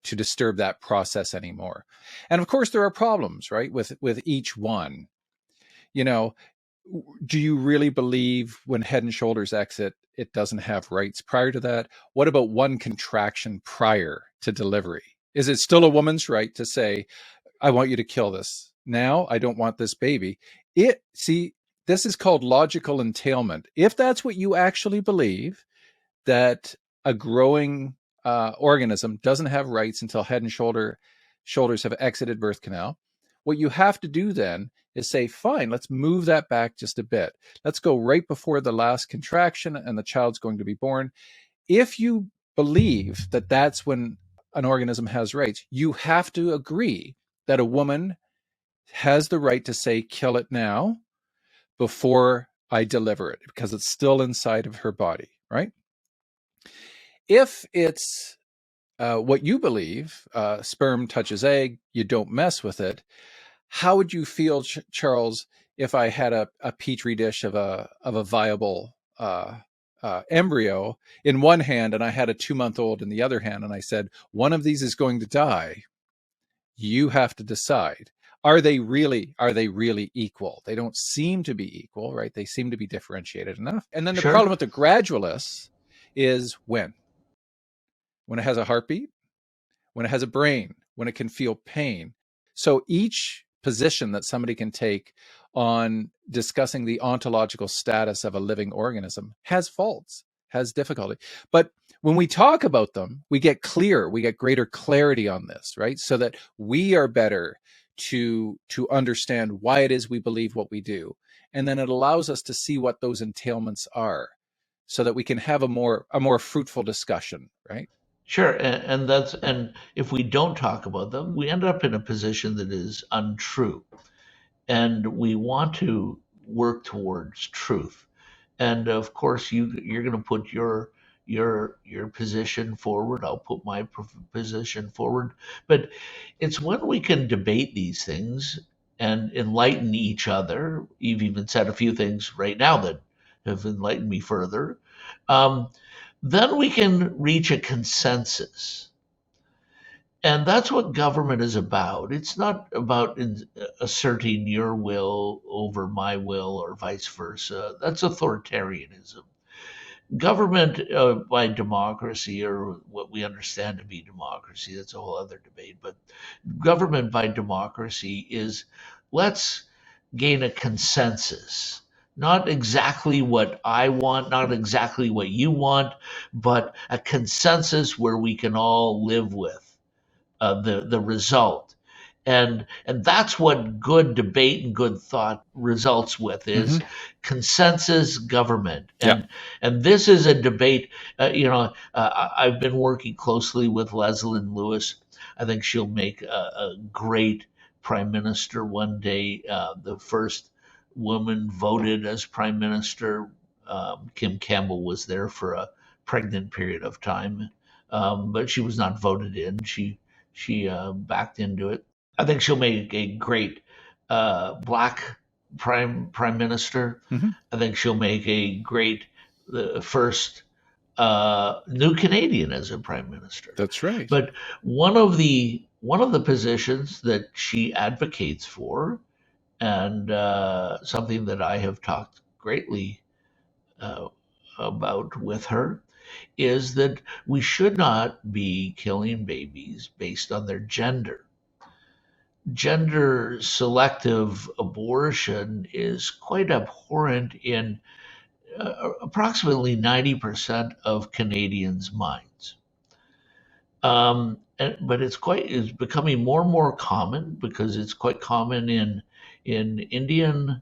[SPEAKER 1] disturb that process anymore. And of course, there are problems, right, with each one. Do you really believe when head and shoulders exit, it doesn't have rights prior to that? What about one contraction prior to delivery? Is it still a woman's right to say, I want you to kill this now? I don't want this baby. This is called logical entailment. If that's what you actually believe, that a growing organism doesn't have rights until head and shoulders have exited birth canal, what you have to do then is say, fine, let's move that back just a bit. Let's go right before the last contraction and the child's going to be born. If you believe that that's when an organism has rights, you have to agree that a woman has the right to say, kill it now before I deliver it, because it's still inside of her body, right? If it's what you believe, sperm touches egg, you don't mess with it. How would you feel, Charles, if I had a petri dish of a viable embryo in one hand and I had a 2-month-old in the other hand, and I said, one of these is going to die. You have to decide. Are they really equal? They don't seem to be equal, right? They seem to be differentiated enough. And then the problem with the gradualists is when it has a heartbeat, when it has a brain, when it can feel pain. So each position that somebody can take on discussing the ontological status of a living organism has faults, has difficulty. But when we talk about them, we get greater clarity on this, right? So that we are better to understand why it is we believe what we do. And then it allows us to see what those entailments are so that we can have a more fruitful discussion, right?
[SPEAKER 3] Sure, and if we don't talk about them, we end up in a position that is untrue, and we want to work towards truth. And of course, you're going to put your position forward. I'll put my position forward. But it's when we can debate these things and enlighten each other. You've even said a few things right now that have enlightened me further. Then we can reach a consensus. And that's what government is about. It's not about asserting your will over my will or vice versa. That's authoritarianism. Government by democracy, or what we understand to be democracy, that's a whole other debate. But government by democracy is, let's gain a consensus. Not exactly what I want, not exactly what you want, but a consensus where we can all live with the result. And that's what good debate and good thought results with is consensus government. And this is a debate. I've been working closely with Leslyn Lewis. I think she'll make a great prime minister one day. The first woman voted as prime minister. Kim Campbell was there for a pregnant period of time, but she was not voted in. She backed into it. I think she'll make a great black prime minister.
[SPEAKER 1] Mm-hmm.
[SPEAKER 3] I think she'll make a great first new Canadian as a prime minister.
[SPEAKER 1] That's right.
[SPEAKER 3] But one of the positions that she advocates for, and something that I have talked greatly about with her, is that we should not be killing babies based on their gender. Gender selective abortion is quite abhorrent in approximately 90% of Canadians' minds. But it's becoming more and more common because it's quite common in Indian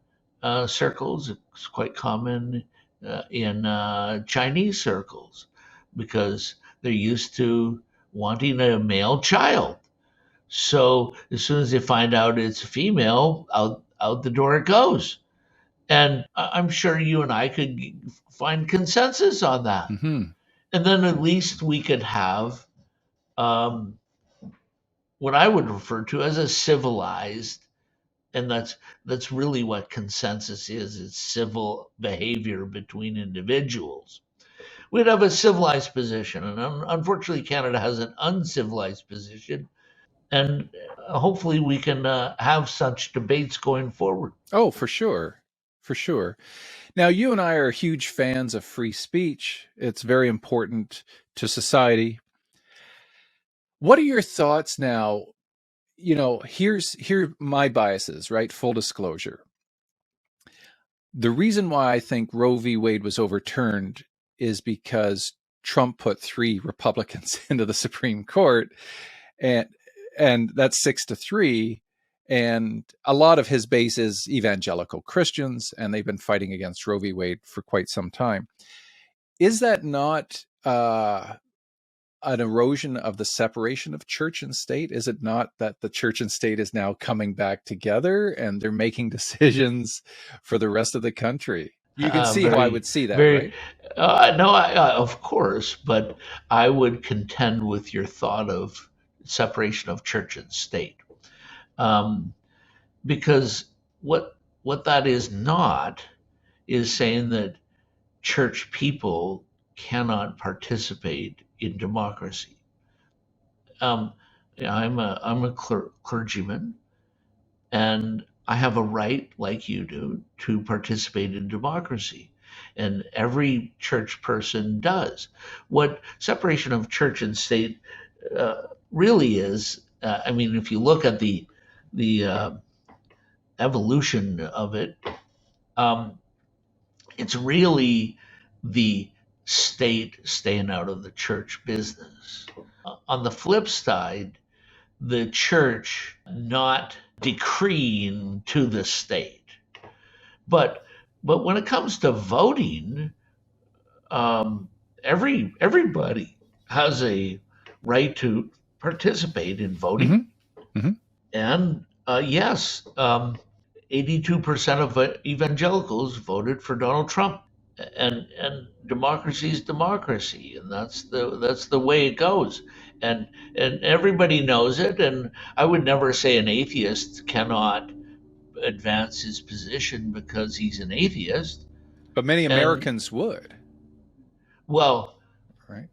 [SPEAKER 3] circles. It's quite common in Chinese circles because they're used to wanting a male child. So as soon as they find out it's a female, out the door it goes. And I'm sure you and I could find consensus on that.
[SPEAKER 1] Mm-hmm.
[SPEAKER 3] And then at least we could have what I would refer to as a civilized, and that's really what consensus is. It's civil behavior between individuals. We'd have a civilized position, and unfortunately, Canada has an uncivilized position. And hopefully, we can have such debates going forward.
[SPEAKER 1] Oh, for sure. For sure. Now, you and I are huge fans of free speech. It's very important to society. What are your thoughts now? Here are my biases, right? Full disclosure. The reason why I think Roe v. Wade was overturned is because Trump put 3 Republicans into the Supreme Court, and that's 6-3. And a lot of his base is evangelical Christians, and they've been fighting against Roe v. Wade for quite some time. Is that not an erosion of the separation of church and state? Is it not that the church and state is now coming back together and they're making decisions for the rest of the country? You can see how I would see that, right?
[SPEAKER 3] No, of course, but I would contend with your thought of separation of church and state, because what that is not is saying that church people cannot participate in democracy. I'm a clergyman, and I have a right, like you do, to participate in democracy, and every church person does. What separation of church and state really is, if you look at the evolution of it, it's really the state staying out of the church business. On the flip side, the church not decreeing to the state. But when it comes to voting, everybody has a right to participate in voting.
[SPEAKER 1] Mm-hmm. Mm-hmm.
[SPEAKER 3] And yes, 82% of evangelicals voted for Donald Trump. And democracy is democracy, and that's the way it goes, and everybody knows it. And I would never say an atheist cannot advance his position because he's an atheist.
[SPEAKER 1] But many Americans would.
[SPEAKER 3] Well,
[SPEAKER 1] right.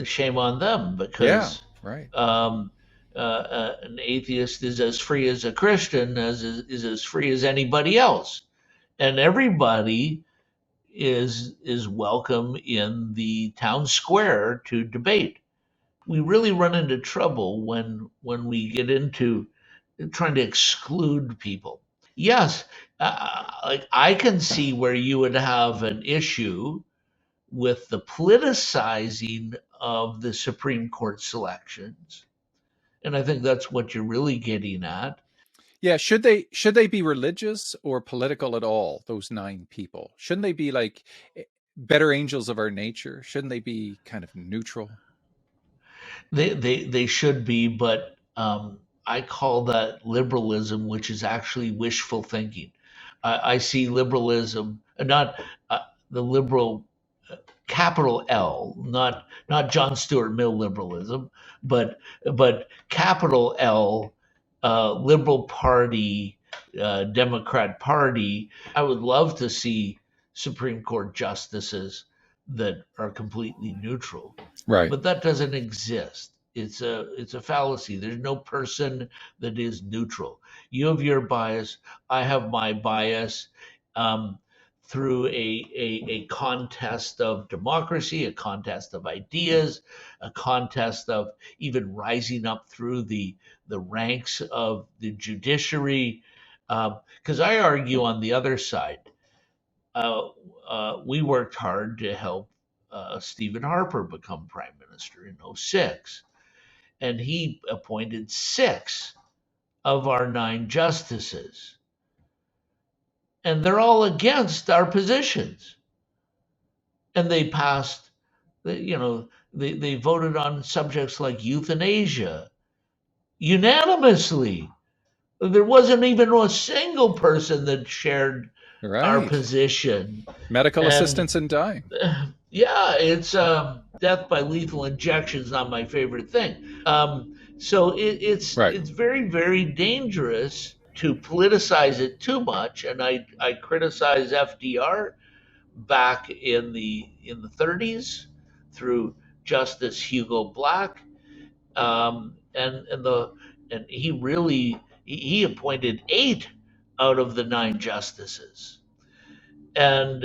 [SPEAKER 3] Shame on them, because
[SPEAKER 1] right.
[SPEAKER 3] An atheist is as free as a Christian, is as free as anybody else, and everybody is welcome in the town square to debate. We really run into trouble when we get into trying to exclude people. Yes, like I can see where you would have an issue with the politicizing of the Supreme Court selections, and I think that's what you're really getting at.
[SPEAKER 1] Yeah, should they be religious or political at all, those 9 people? Shouldn't they be like better angels of our nature? Shouldn't they be kind of neutral?
[SPEAKER 3] They should be, but I call that liberalism, which is actually wishful thinking. I see liberalism, not the liberal capital L, not John Stuart Mill liberalism, but capital L, Liberal Party, Democrat Party. I would love to see Supreme Court justices that are completely neutral,
[SPEAKER 1] Right.
[SPEAKER 3] but that doesn't exist. It's a fallacy. There's no person that is neutral. You have your bias. I have my bias. Through a contest of democracy, a contest of ideas, a contest of even rising up through the ranks of the judiciary. Because I argue on the other side, we worked hard to help Stephen Harper become prime minister in '06, and he appointed 6 of our 9 justices, and they're all against our positions. And they passed, they voted on subjects like euthanasia unanimously. There wasn't even a single person that shared our
[SPEAKER 1] Right.
[SPEAKER 3] position.
[SPEAKER 1] Medical
[SPEAKER 3] And
[SPEAKER 1] assistance in dying.
[SPEAKER 3] yeah, it's death by lethal injection is not my favorite thing. So it's
[SPEAKER 1] Right.
[SPEAKER 3] it's very, very dangerous to politicize it too much. And I criticize FDR back in the 30s through Justice Hugo Black, and he really he appointed 8 out of the 9 justices, and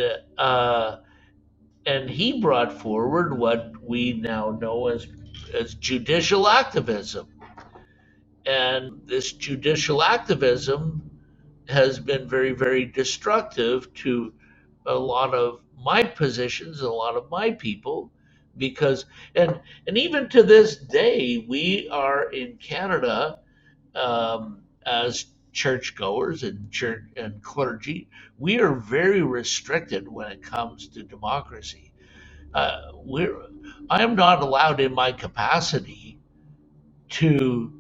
[SPEAKER 3] he brought forward what we now know as judicial activism, and this judicial activism has been very, very destructive to a lot of my positions, a lot of my people, because and even to this day, we are in Canada, as churchgoers and church and clergy, we are very restricted when it comes to democracy. I am not allowed in my capacity to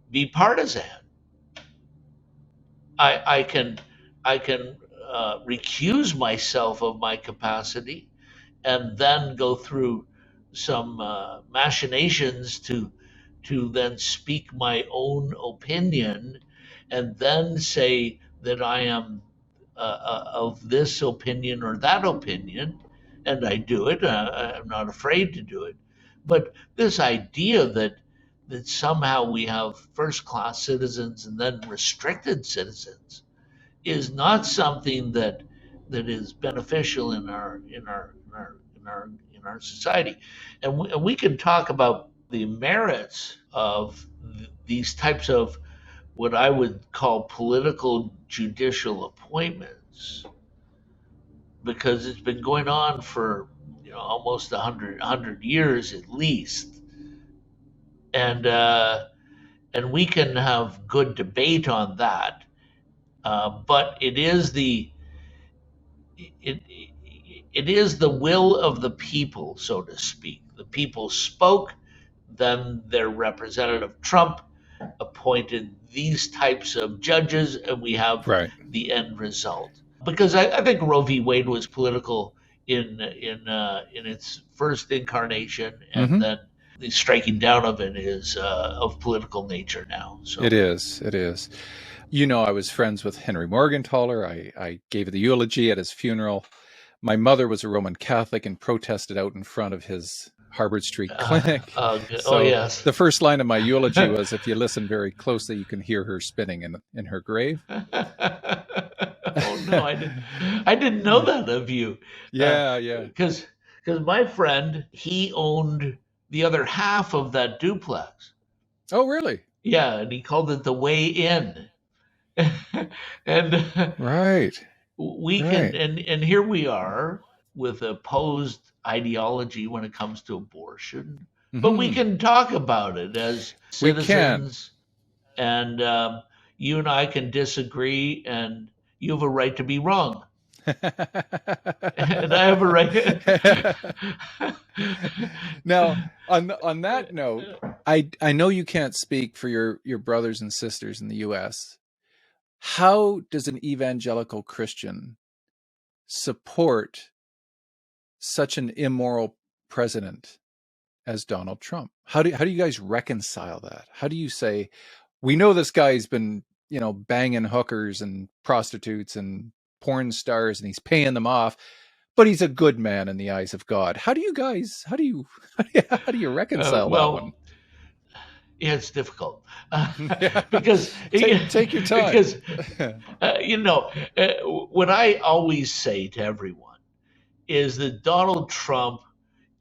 [SPEAKER 3] be partisan. I can recuse myself of my capacity and then go through some machinations to then speak my own opinion, and then say that I am of this opinion or that opinion, and I do it. I'm not afraid to do it. But this idea that somehow we have first class citizens and then restricted citizens is not something that is beneficial in our society. And we can talk about the merits of these types of what I would call political judicial appointments, because it's been going on for almost 100 years at least, and we can have good debate on that. But it is the will of the people, so to speak. The people spoke, then their representative Trump appointed these types of judges, and we have
[SPEAKER 1] Right.
[SPEAKER 3] the end result. Because I think Roe v. Wade was political in its first incarnation, and then the striking down of it is of political nature now. So
[SPEAKER 1] It is. I was friends with Henry Morgenthaler. I gave the eulogy at his funeral. My mother was a Roman Catholic and protested out in front of his Harvard Street clinic.
[SPEAKER 3] Oh yes.
[SPEAKER 1] The first line of my eulogy was, if you listen very closely, you can hear her spinning in her grave.
[SPEAKER 3] Oh no, I didn't know that of you.
[SPEAKER 1] Yeah.
[SPEAKER 3] Because my friend, he owned the other half of that duplex.
[SPEAKER 1] Oh, really?
[SPEAKER 3] Yeah, and he called it the Way In. And
[SPEAKER 1] Right.
[SPEAKER 3] we can, and here we are with opposed ideology when it comes to abortion, but we can talk about it as citizens, and you and I can disagree, and you have a right to be wrong. And I have a right.
[SPEAKER 1] Now, on that note, I know you can't speak for your brothers and sisters in the US. How does an evangelical Christian support such an immoral president as Donald Trump? How do you guys reconcile that? How do you say, we know this guy's been, banging hookers and prostitutes and porn stars and he's paying them off, but he's a good man in the eyes of God. How do you reconcile that one?
[SPEAKER 3] Yeah, it's difficult
[SPEAKER 1] Yeah.
[SPEAKER 3] because
[SPEAKER 1] Take your time.
[SPEAKER 3] Because what I always say to everyone is that Donald Trump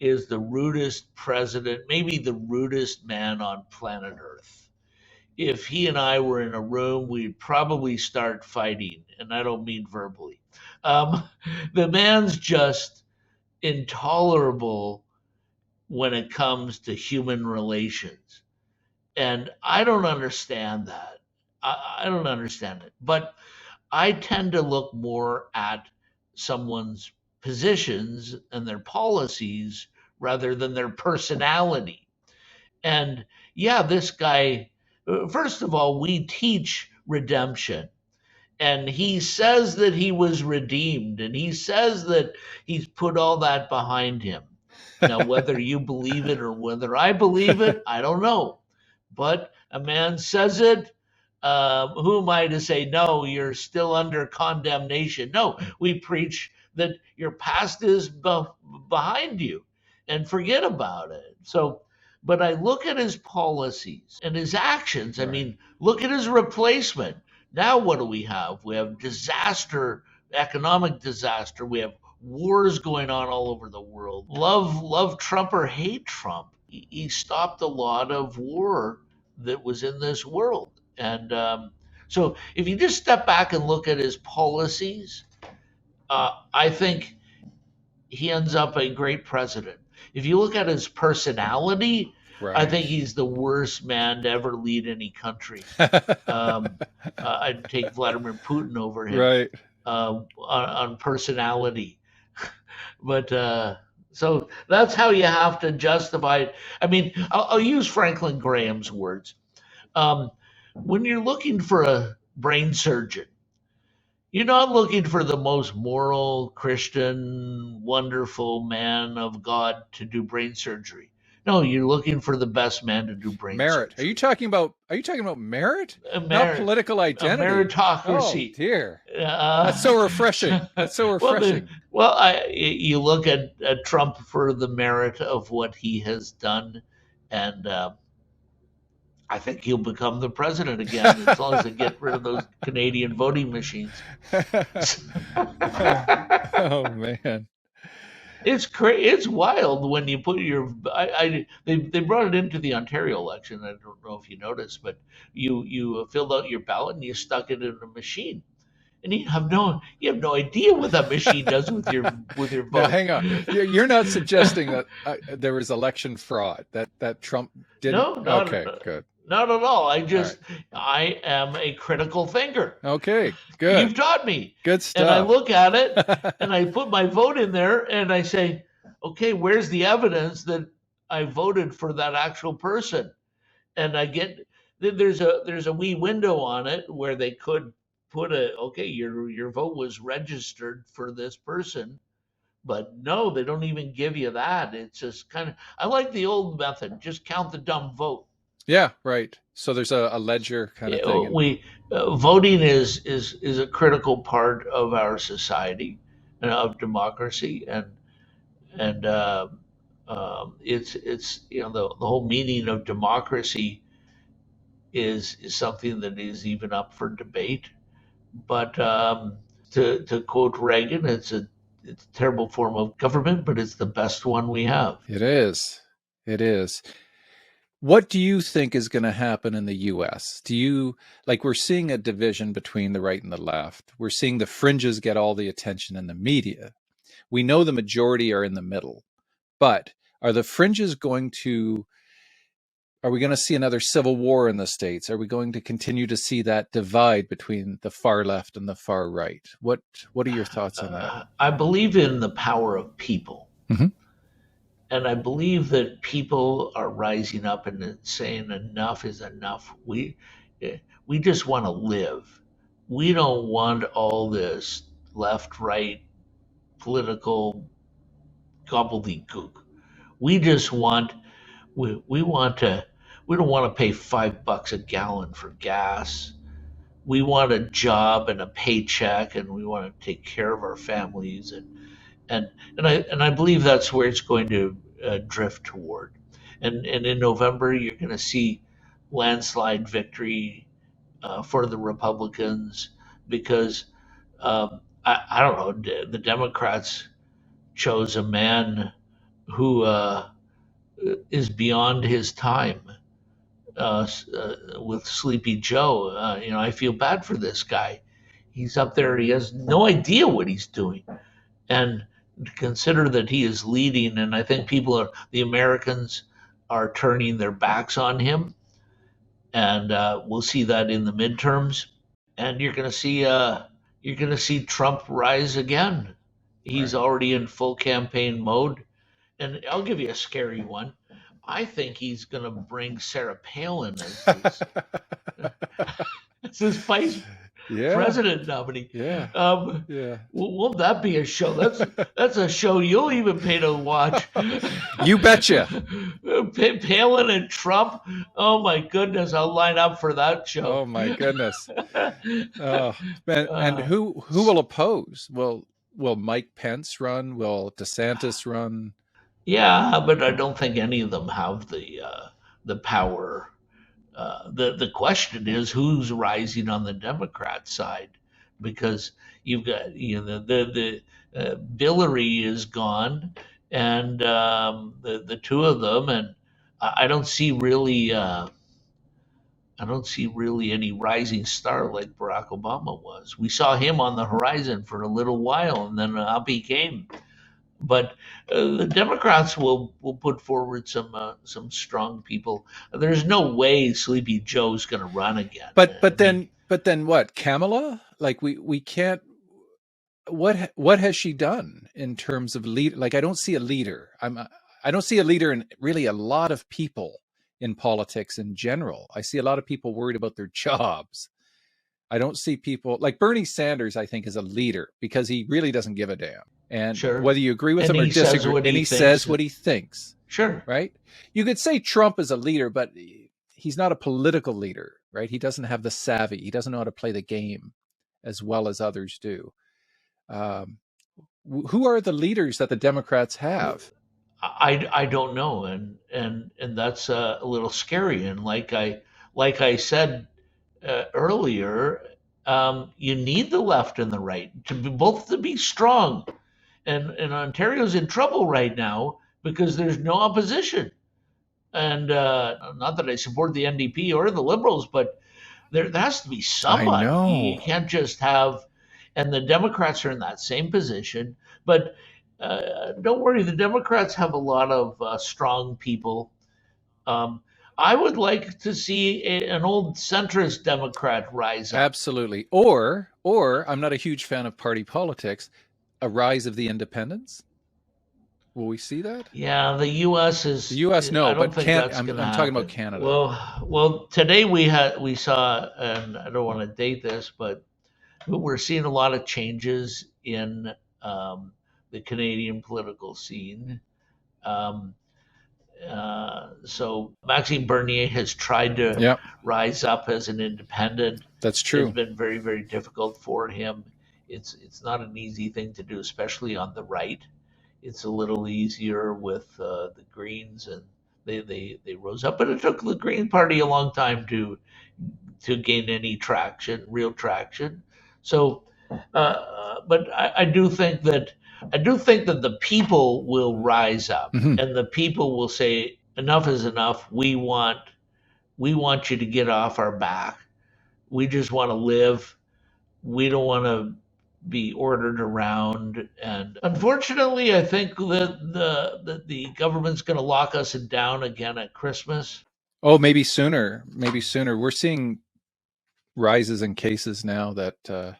[SPEAKER 3] is the rudest president, maybe the rudest man on planet Earth. If he and I were in a room, we'd probably start fighting, and I don't mean verbally. The man's just intolerable when it comes to human relations. And I don't understand that. I don't understand it. But I tend to look more at someone's positions and their policies rather than their personality. And yeah, this guy, first of all, we teach redemption. And he says that he was redeemed, and he says that he's put all that behind him. Now, whether you believe it or whether I believe it, I don't know. But a man says it. Who am I to say, no, you're still under condemnation? No, we preach that your past is behind you and forget about it. So, but I look at his policies and his actions. I mean, look at his replacement. Now, what do we have? We have disaster, economic disaster. We have wars going on all over the world. Love Trump or hate Trump. He stopped a lot of war that was in this world. And so if you just step back and look at his policies, I think he ends up a great president. If you look at his personality, I think he's the worst man to ever lead any country. I'd take Vladimir Putin over him on personality. But so that's how you have to justify it. I mean, I'll use Franklin Graham's words. When you're looking for a brain surgeon, you're not looking for the most moral, Christian, wonderful man of God to do brain surgery. No, you're looking for the best man to do brain
[SPEAKER 1] merit.
[SPEAKER 3] surgery.
[SPEAKER 1] Are you talking about merit? Not political identity.
[SPEAKER 3] Meritocracy.
[SPEAKER 1] Oh dear. That's so refreshing. That's so refreshing.
[SPEAKER 3] You look at Trump for the merit of what he has done, and I think he'll become the president again as long as they get rid of those Canadian voting machines.
[SPEAKER 1] Oh man.
[SPEAKER 3] It's wild when you put your. They brought it into the Ontario election. I don't know if you noticed, but you filled out your ballot and you stuck it in a machine, and you have no idea what that machine does with your vote.
[SPEAKER 1] Now, hang on, you're not suggesting that there was election fraud that Trump didn't?
[SPEAKER 3] No,
[SPEAKER 1] okay, good.
[SPEAKER 3] Not at all. I am a critical thinker.
[SPEAKER 1] Okay, good.
[SPEAKER 3] You've taught me.
[SPEAKER 1] Good stuff.
[SPEAKER 3] And I look at it and I put my vote in there and I say, okay, where's the evidence that I voted for that actual person? And I get there's a wee window on it where they could put your vote was registered for this person. But no, they don't even give you that. It's just I like the old method. Just count the dumb vote.
[SPEAKER 1] Yeah, right. So there's a ledger kind of thing.
[SPEAKER 3] Voting is a critical part of our society and of democracy, and it's the whole meaning of democracy is something that is even up for debate. But to quote Reagan, it's a terrible form of government, but it's the best one we have.
[SPEAKER 1] It is. It is. What do you think is going to happen in the US? We're seeing a division between the right and the left. We're seeing the fringes get all the attention in the media. We know the majority are in the middle, but are the fringes going to Are we going to see another civil war in the States? Are we going to continue to see that divide between the far left and the far right? What are your thoughts on that?
[SPEAKER 3] I believe in the power of people.
[SPEAKER 1] Mm-hmm.
[SPEAKER 3] And I believe that people are rising up and saying enough is enough. We just want to live. We don't want all this left right political gobbledygook. We just want we want to we don't want to pay $5 a gallon for gas. We want a job and a paycheck, and we want to take care of our families, and I believe that's where it's going to drift toward. And in November, you're going to see landslide victory for the Republicans because I don't know, the Democrats chose a man who is beyond his time with Sleepy Joe. I feel bad for this guy. He's up there. He has no idea what he's doing. And consider that he is leading, and I think the Americans are turning their backs on him. And we'll see that in the midterms. And you're going to see Trump rise again. He's already in full campaign mode. And I'll give you a scary one. I think he's going to bring Sarah Palin as his vice president nominee.
[SPEAKER 1] Yeah.
[SPEAKER 3] Won't that be a show? That's a show you'll even pay to watch.
[SPEAKER 1] You betcha.
[SPEAKER 3] Palin and Trump. Oh my goodness, I'll line up for that show.
[SPEAKER 1] Oh my goodness. And who will oppose? Will Mike Pence run? Will DeSantis run?
[SPEAKER 3] Yeah, but I don't think any of them have the power. The question is who's rising on the Democrat side, because you've got the Hillary is gone, and the two of them, and I don't see really any rising star like Barack Obama was. We saw him on the horizon for a little while, and then up he came. But the Democrats will put forward some strong people. There's no way Sleepy Joe's going to run again.
[SPEAKER 1] But then what? Kamala? Like we can't. What has she done in terms of lead? Like I don't see a leader. I don't see a leader in really a lot of people in politics in general. I see a lot of people worried about their jobs. I don't see people like Bernie Sanders, I think, is a leader because he really doesn't give a damn. And whether you agree with him or disagree, and he says what he thinks.
[SPEAKER 3] Sure.
[SPEAKER 1] Right? You could say Trump is a leader, but he's not a political leader, right? He doesn't have the savvy. He doesn't know how to play the game as well as others do. Who are the leaders that the Democrats have?
[SPEAKER 3] I don't know, and that's a little scary. And like I said earlier, you need the left and the right to be strong. And Ontario's in trouble right now because there's no opposition. And not that I support the NDP or the Liberals, but there has to be somebody.
[SPEAKER 1] I know.
[SPEAKER 3] You can't just have, and the Democrats are in that same position. But don't worry, the Democrats have a lot of strong people. I would like to see an old centrist Democrat rise up.
[SPEAKER 1] Absolutely. Or I'm not a huge fan of party politics. A rise of the independents? Will we see that?
[SPEAKER 3] Yeah, the U.S. is.
[SPEAKER 1] The U.S. No, but I'm talking about Canada.
[SPEAKER 3] Well, today we saw, and I don't want to date this, but we're seeing a lot of changes in the Canadian political scene. So Maxime Bernier has tried to rise up as an independent.
[SPEAKER 1] That's true.
[SPEAKER 3] It's been very, very difficult for him. It's not an easy thing to do, especially on the right. It's a little easier with the Greens, and they rose up, but it took the Green Party a long time to gain any real traction. So, but I do think that the people will rise up, and the people will say enough is enough. We want you to get off our back. We just want to live. We don't want to be ordered around. And unfortunately, I think that the government's going to lock us down again at Christmas.
[SPEAKER 1] Oh, maybe sooner. Maybe sooner. We're seeing rises in cases now that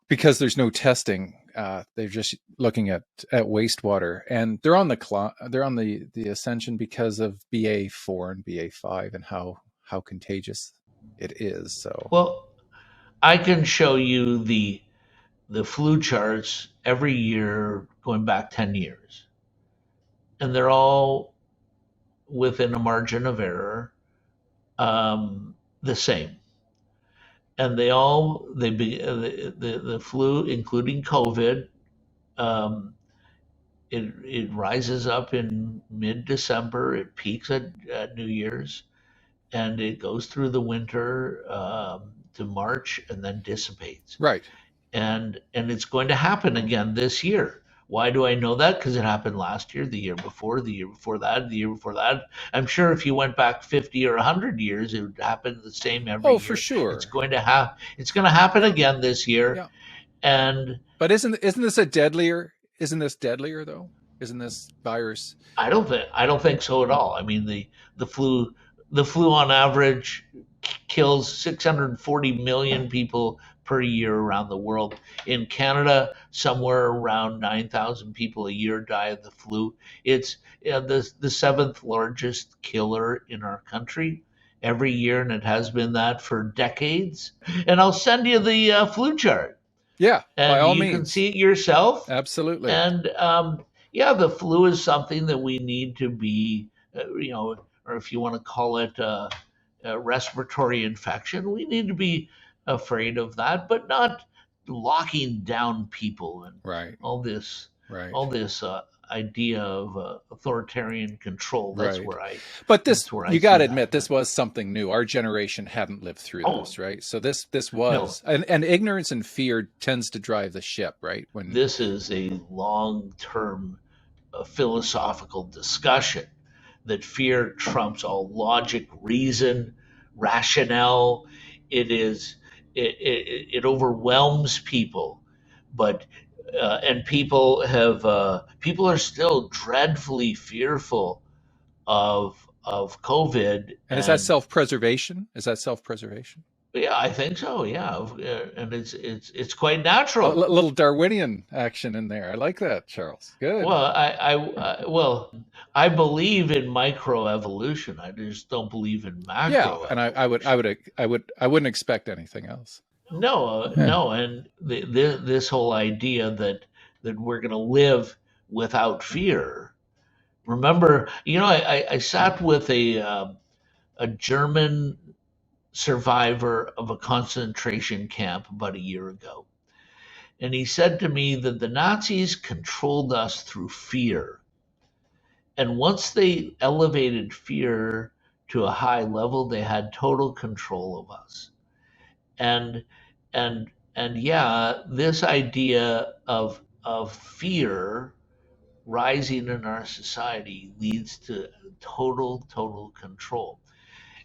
[SPEAKER 1] because there's no testing, they're just looking at wastewater, and they're on the ascension because of BA4 and BA5 and how contagious it is. So
[SPEAKER 3] Well, I can show you the flu charts every year going back 10 years, and they're all within a margin of error, the same. And the flu, including COVID, um, it rises up in mid-December. It peaks at New Year's, and it goes through the winter to March, and then dissipates.
[SPEAKER 1] right.
[SPEAKER 3] And it's going to happen again this year. Why do I know that? Because it happened last year, the year before, the year before that, the year before that. I'm sure if you went back 50 or 100 years, it would happen the same every
[SPEAKER 1] Oh,
[SPEAKER 3] year.
[SPEAKER 1] for sure.
[SPEAKER 3] It's going to happen again this year.
[SPEAKER 1] Yeah.
[SPEAKER 3] And
[SPEAKER 1] But isn't this a deadlier? Isn't this deadlier though? Isn't this virus?
[SPEAKER 3] I don't think so at all. I mean, the flu on average kills 640 million people per year around the world. In Canada, somewhere around 9,000 people a year die of the flu. It's the seventh largest killer in our country every year, and it has been that for decades. And I'll send you the flu chart,
[SPEAKER 1] Yeah, by all
[SPEAKER 3] and you
[SPEAKER 1] means.
[SPEAKER 3] can see it yourself.
[SPEAKER 1] Absolutely.
[SPEAKER 3] And yeah, the flu is something that we need to be, or if you want to call it a respiratory infection, we need to be afraid of that, but not locking down people and
[SPEAKER 1] Right.
[SPEAKER 3] all this,
[SPEAKER 1] Right.
[SPEAKER 3] idea of authoritarian control. That's
[SPEAKER 1] Right.
[SPEAKER 3] where I.
[SPEAKER 1] But
[SPEAKER 3] that's
[SPEAKER 1] this,
[SPEAKER 3] where I
[SPEAKER 1] you got to
[SPEAKER 3] see that.
[SPEAKER 1] admit, this was something new. Our generation hadn't lived through
[SPEAKER 3] Oh.
[SPEAKER 1] this, right? So this was, and ignorance and fear tends to drive the ship, right? When
[SPEAKER 3] This is a long-term philosophical discussion that fear trumps all logic, reason, rationale. It overwhelms people, but and people are still dreadfully fearful of COVID.
[SPEAKER 1] and is that self-preservation? Is that self-preservation?
[SPEAKER 3] Yeah, I think so. Yeah, and it's quite
[SPEAKER 1] A
[SPEAKER 3] natural.
[SPEAKER 1] little Darwinian action in there. I like that, Charles. Good.
[SPEAKER 3] Well, I believe in microevolution. I just don't believe in
[SPEAKER 1] Yeah,
[SPEAKER 3] macro.
[SPEAKER 1] and I wouldn't expect anything else.
[SPEAKER 3] No,
[SPEAKER 1] Yeah.
[SPEAKER 3] no, and this whole idea that we're going to live without fear. Remember, I sat with a German survivor of a concentration camp about a year ago, and he said to me that the Nazis controlled us through fear. And once they elevated fear to a high level, they had total control of us. And and yeah, this idea of fear rising in our society leads to total control.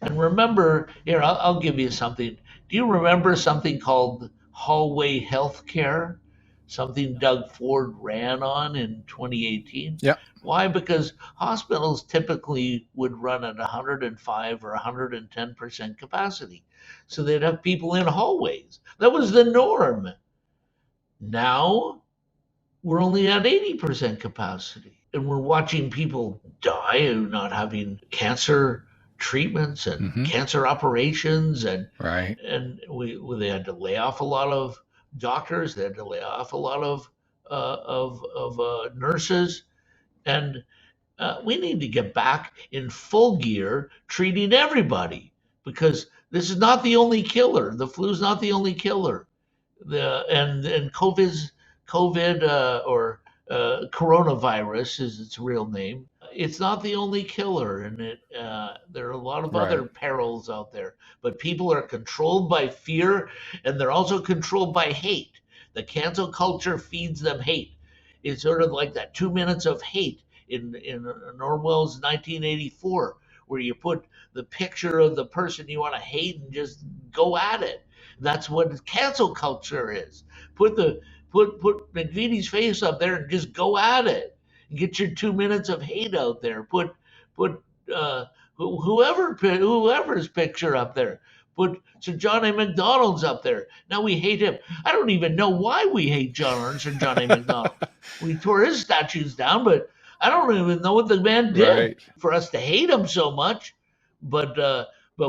[SPEAKER 3] And remember, here, I'll give you something. Do you remember something called hallway healthcare? Something Doug Ford ran on in 2018?
[SPEAKER 1] Yeah.
[SPEAKER 3] Why? Because hospitals typically would run at 105 or 110% capacity. So they'd have people in hallways. That was the norm. Now we're only at 80% capacity. And we're watching people die who not having cancer treatments and
[SPEAKER 1] Mhm.
[SPEAKER 3] cancer operations, and
[SPEAKER 1] Right.
[SPEAKER 3] they had to lay off a lot of doctors. They had to lay off a lot of nurses, and we need to get back in full gear treating everybody, because this is not the only killer. The flu is not the only killer. And COVID or coronavirus is its real name. It's not the only killer, and there are a lot of other
[SPEAKER 1] Right.
[SPEAKER 3] perils out there. But people are controlled by fear, and they're also controlled by hate. The cancel culture feeds them hate. It's sort of like that 2 minutes of hate in Orwell's 1984, where you put the picture of the person you want to hate and just go at it. That's what cancel culture is. Put McVety's face up there and just go at it. Get your 2 minutes of hate out there. Put whoever's picture up there. Put Sir John A. Macdonald's up there. Now we hate him. I don't even know why we hate Sir John A. Macdonald. We tore his statues down, but I don't even know what the man did
[SPEAKER 1] Right.
[SPEAKER 3] for us to hate him so much. But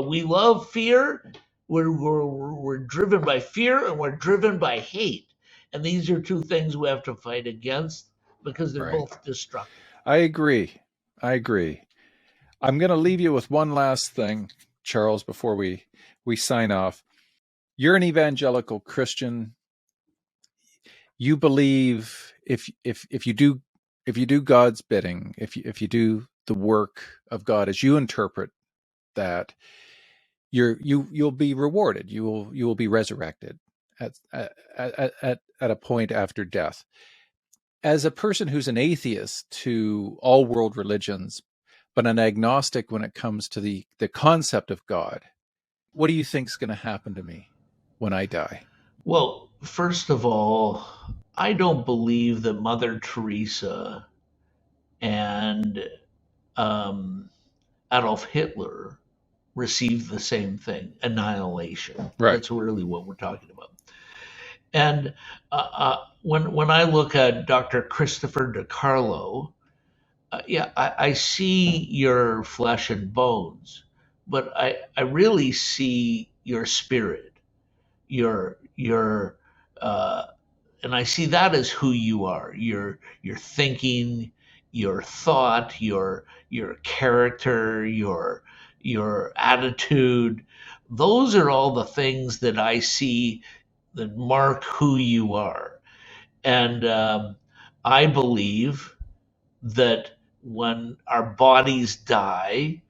[SPEAKER 3] we love fear. We're driven by fear, and we're driven by hate. And these are two things we have to fight against because they're
[SPEAKER 1] Right.
[SPEAKER 3] both destructive.
[SPEAKER 1] I agree. I'm going to leave you with one last thing, Charles, before we sign off. You're an evangelical Christian. You believe if you do God's bidding, if you do the work of God as you interpret that, you'll be rewarded. You will be resurrected at a point after death. As a person who's an atheist to all world religions, but an agnostic when it comes to the concept of God, what do you think is going to happen to me when I die?
[SPEAKER 3] Well, first of all, I don't believe that Mother Teresa and Adolf Hitler received the same thing, annihilation.
[SPEAKER 1] Right.
[SPEAKER 3] That's really what we're talking about. And when I look at Dr. Christopher DiCarlo, I see your flesh and bones, but I really see your spirit, your and I see that as who you are. Your thinking, your thought, your character, your attitude. Those are all the things that I see that mark who you are. And I believe that when our bodies die,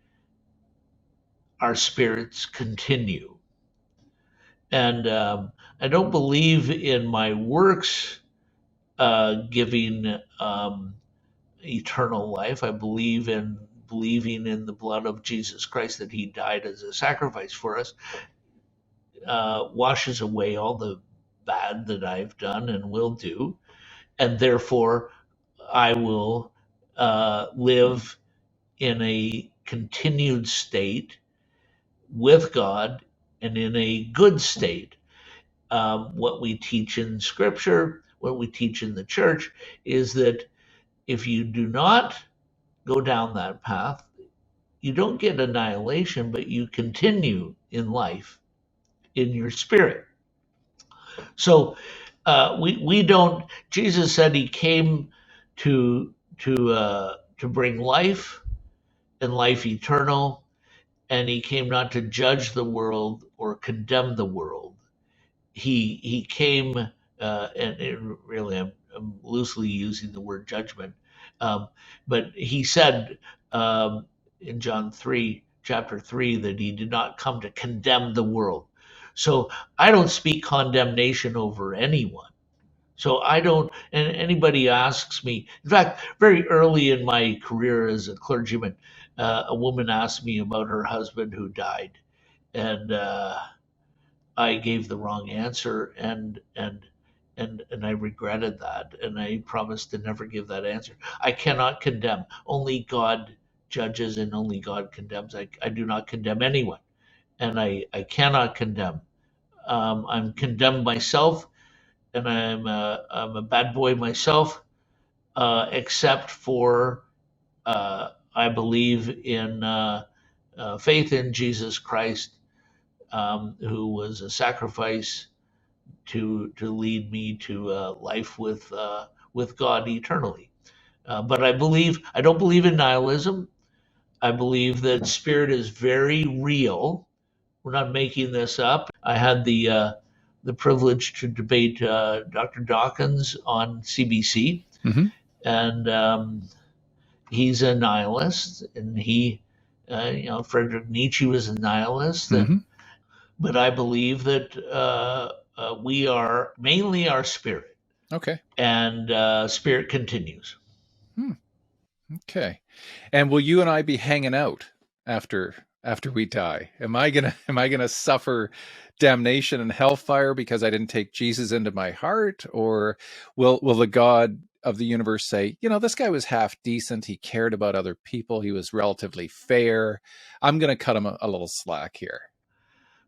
[SPEAKER 3] our spirits continue. And I don't believe in my works giving eternal life. I believe in believing in the blood of Jesus Christ, that he died as a sacrifice for us, washes away all the bad that I've done and will do. And therefore, I will live in a continued state with God and in a good state. What we teach in Scripture, what we teach in the church, is that if you do not go down that path, you don't get annihilation, but you continue in life in your spirit. So we don't. Jesus said he came to bring life and life eternal, and he came not to judge the world or condemn the world. He came, and really, I'm loosely using the word judgment, but he said in John 3, chapter 3, that he did not come to condemn the world. So I don't speak condemnation over anyone. So I don't, and anybody asks me, in fact, very early in my career as a clergyman, a woman asked me about her husband who died. And I gave the wrong answer, and I regretted that, and I promised to never give that answer. I cannot condemn. Only God judges, and only God condemns. I do not condemn anyone, and I cannot condemn. I'm condemned myself, and I'm a bad boy myself, except for I believe in faith in Jesus Christ, who was a sacrifice to lead me to life with God eternally. But I don't believe in nihilism. I believe that spirit is very real. We're not making this up. I had the privilege to debate Dr. Dawkins on CBC,
[SPEAKER 1] Mm-hmm.
[SPEAKER 3] and he's a nihilist, and Friedrich Nietzsche was a nihilist,
[SPEAKER 1] Mm-hmm.
[SPEAKER 3] but I believe that we are mainly our spirit.
[SPEAKER 1] Okay.
[SPEAKER 3] And spirit continues.
[SPEAKER 1] Okay. And will you and I be hanging out after we die? Am I gonna suffer damnation and hellfire because I didn't take Jesus into my heart, or will the God of the universe say, this guy was half decent. He cared about other people. He was relatively fair. I'm going to cut him a little slack here.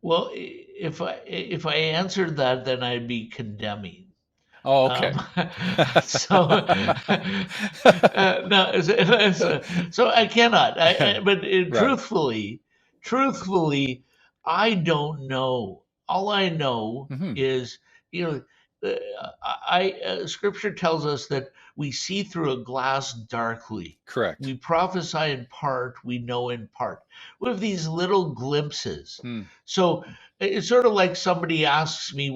[SPEAKER 3] Well, if I answered that, then I'd be condemning.
[SPEAKER 1] Oh, okay.
[SPEAKER 3] No, so I cannot. But
[SPEAKER 1] Right.
[SPEAKER 3] truthfully, I don't know. All I know is, Scripture tells us that we see through a glass darkly.
[SPEAKER 1] Correct.
[SPEAKER 3] We prophesy in part, we know in part. We have these little glimpses. So it's sort of like somebody asks me,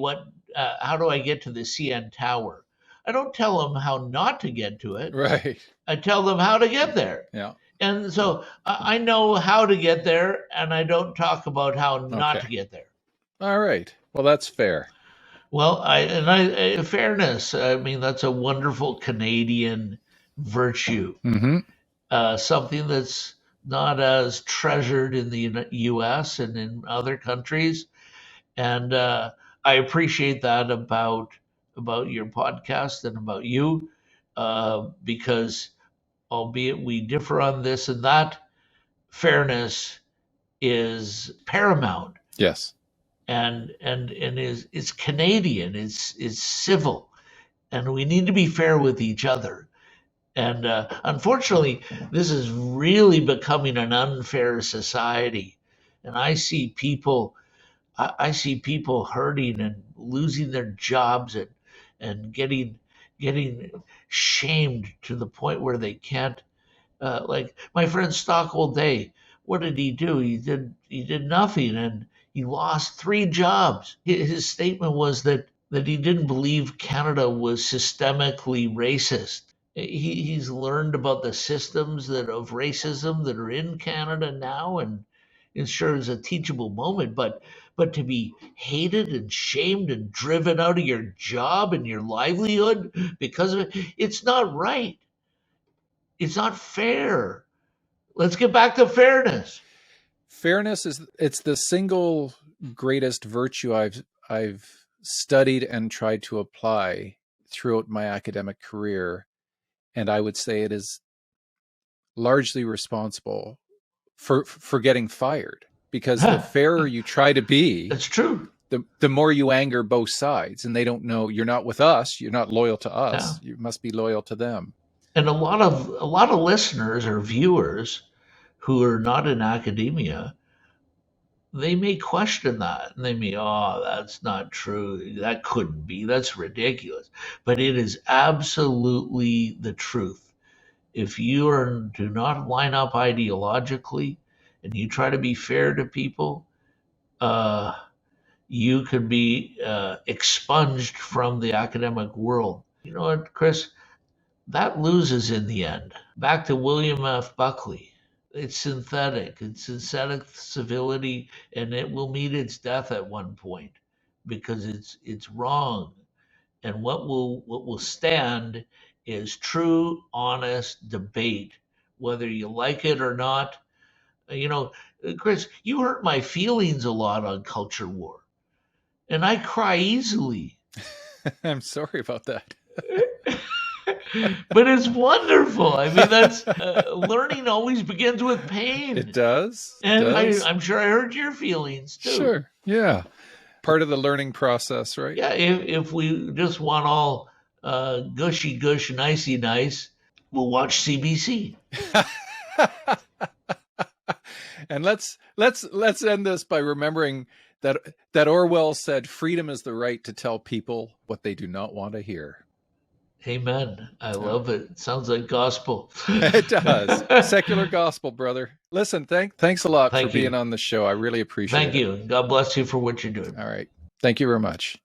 [SPEAKER 3] how do I get to the CN Tower? I don't tell them how not to get to it.
[SPEAKER 1] Right.
[SPEAKER 3] I tell them how to get there.
[SPEAKER 1] Yeah.
[SPEAKER 3] And so I know how to get there, and I don't talk about how not to get there.
[SPEAKER 1] All right. Well, that's fair.
[SPEAKER 3] Well, fairness, I mean, that's a wonderful Canadian virtue. Something that's not as treasured in the U.S. and in other countries. And I appreciate that about your podcast and about you, because albeit we differ on this and that, fairness is paramount.
[SPEAKER 1] Yes.
[SPEAKER 3] And it's Canadian, it's civil, and we need to be fair with each other. And unfortunately, this is really becoming an unfair society. And I see people hurting and losing their jobs and getting shamed to the point where they can't. Like my friend Stockwell Day, what did he do? He did nothing, and he lost 3 jobs. His statement was that he didn't believe Canada was systemically racist. He's learned about the systems of racism that are in Canada now, and it sure is a teachable moment. But to be hated and shamed and driven out of your job and your livelihood because of it, it's not right. It's not fair. Let's get back to fairness.
[SPEAKER 1] Fairness it's the single greatest virtue I've studied and tried to apply throughout my academic career. And I would say it is largely responsible for getting fired, because the fairer you try to be,
[SPEAKER 3] that's true,
[SPEAKER 1] the more you anger both sides, and they don't know you're not with us, you're not loyal to us, you must be loyal to them.
[SPEAKER 3] And a lot of listeners or viewers who are not in academia, they may question that, and they may, that's not true, that couldn't be, that's ridiculous. But it is absolutely the truth. If you do not line up ideologically and you try to be fair to people, you could be expunged from the academic world. You know what, Chris? That loses in the end. Back to William F. Buckley. It's synthetic civility, and it will meet its death at one point because it's wrong. And what will stand is true, honest debate, whether you like it or not. Chris, you hurt my feelings a lot on culture war, and I cry easily.
[SPEAKER 1] I'm sorry about that.
[SPEAKER 3] But it's wonderful. I mean, that's learning always begins with pain.
[SPEAKER 1] It does.
[SPEAKER 3] And I'm sure I hurt your feelings too.
[SPEAKER 1] Sure. Yeah. Part of the learning process, right?
[SPEAKER 3] Yeah. If we just want all gushy gush, nicey nice, we'll watch CBC.
[SPEAKER 1] And let's end this by remembering that Orwell said, "Freedom is the right to tell people what they do not want to hear."
[SPEAKER 3] Amen. I love it. It sounds like gospel.
[SPEAKER 1] It does. Secular gospel, brother. Listen, thanks a lot for being on the show. I really appreciate it.
[SPEAKER 3] Thank you. God bless you for what you're doing.
[SPEAKER 1] All right. Thank you very much.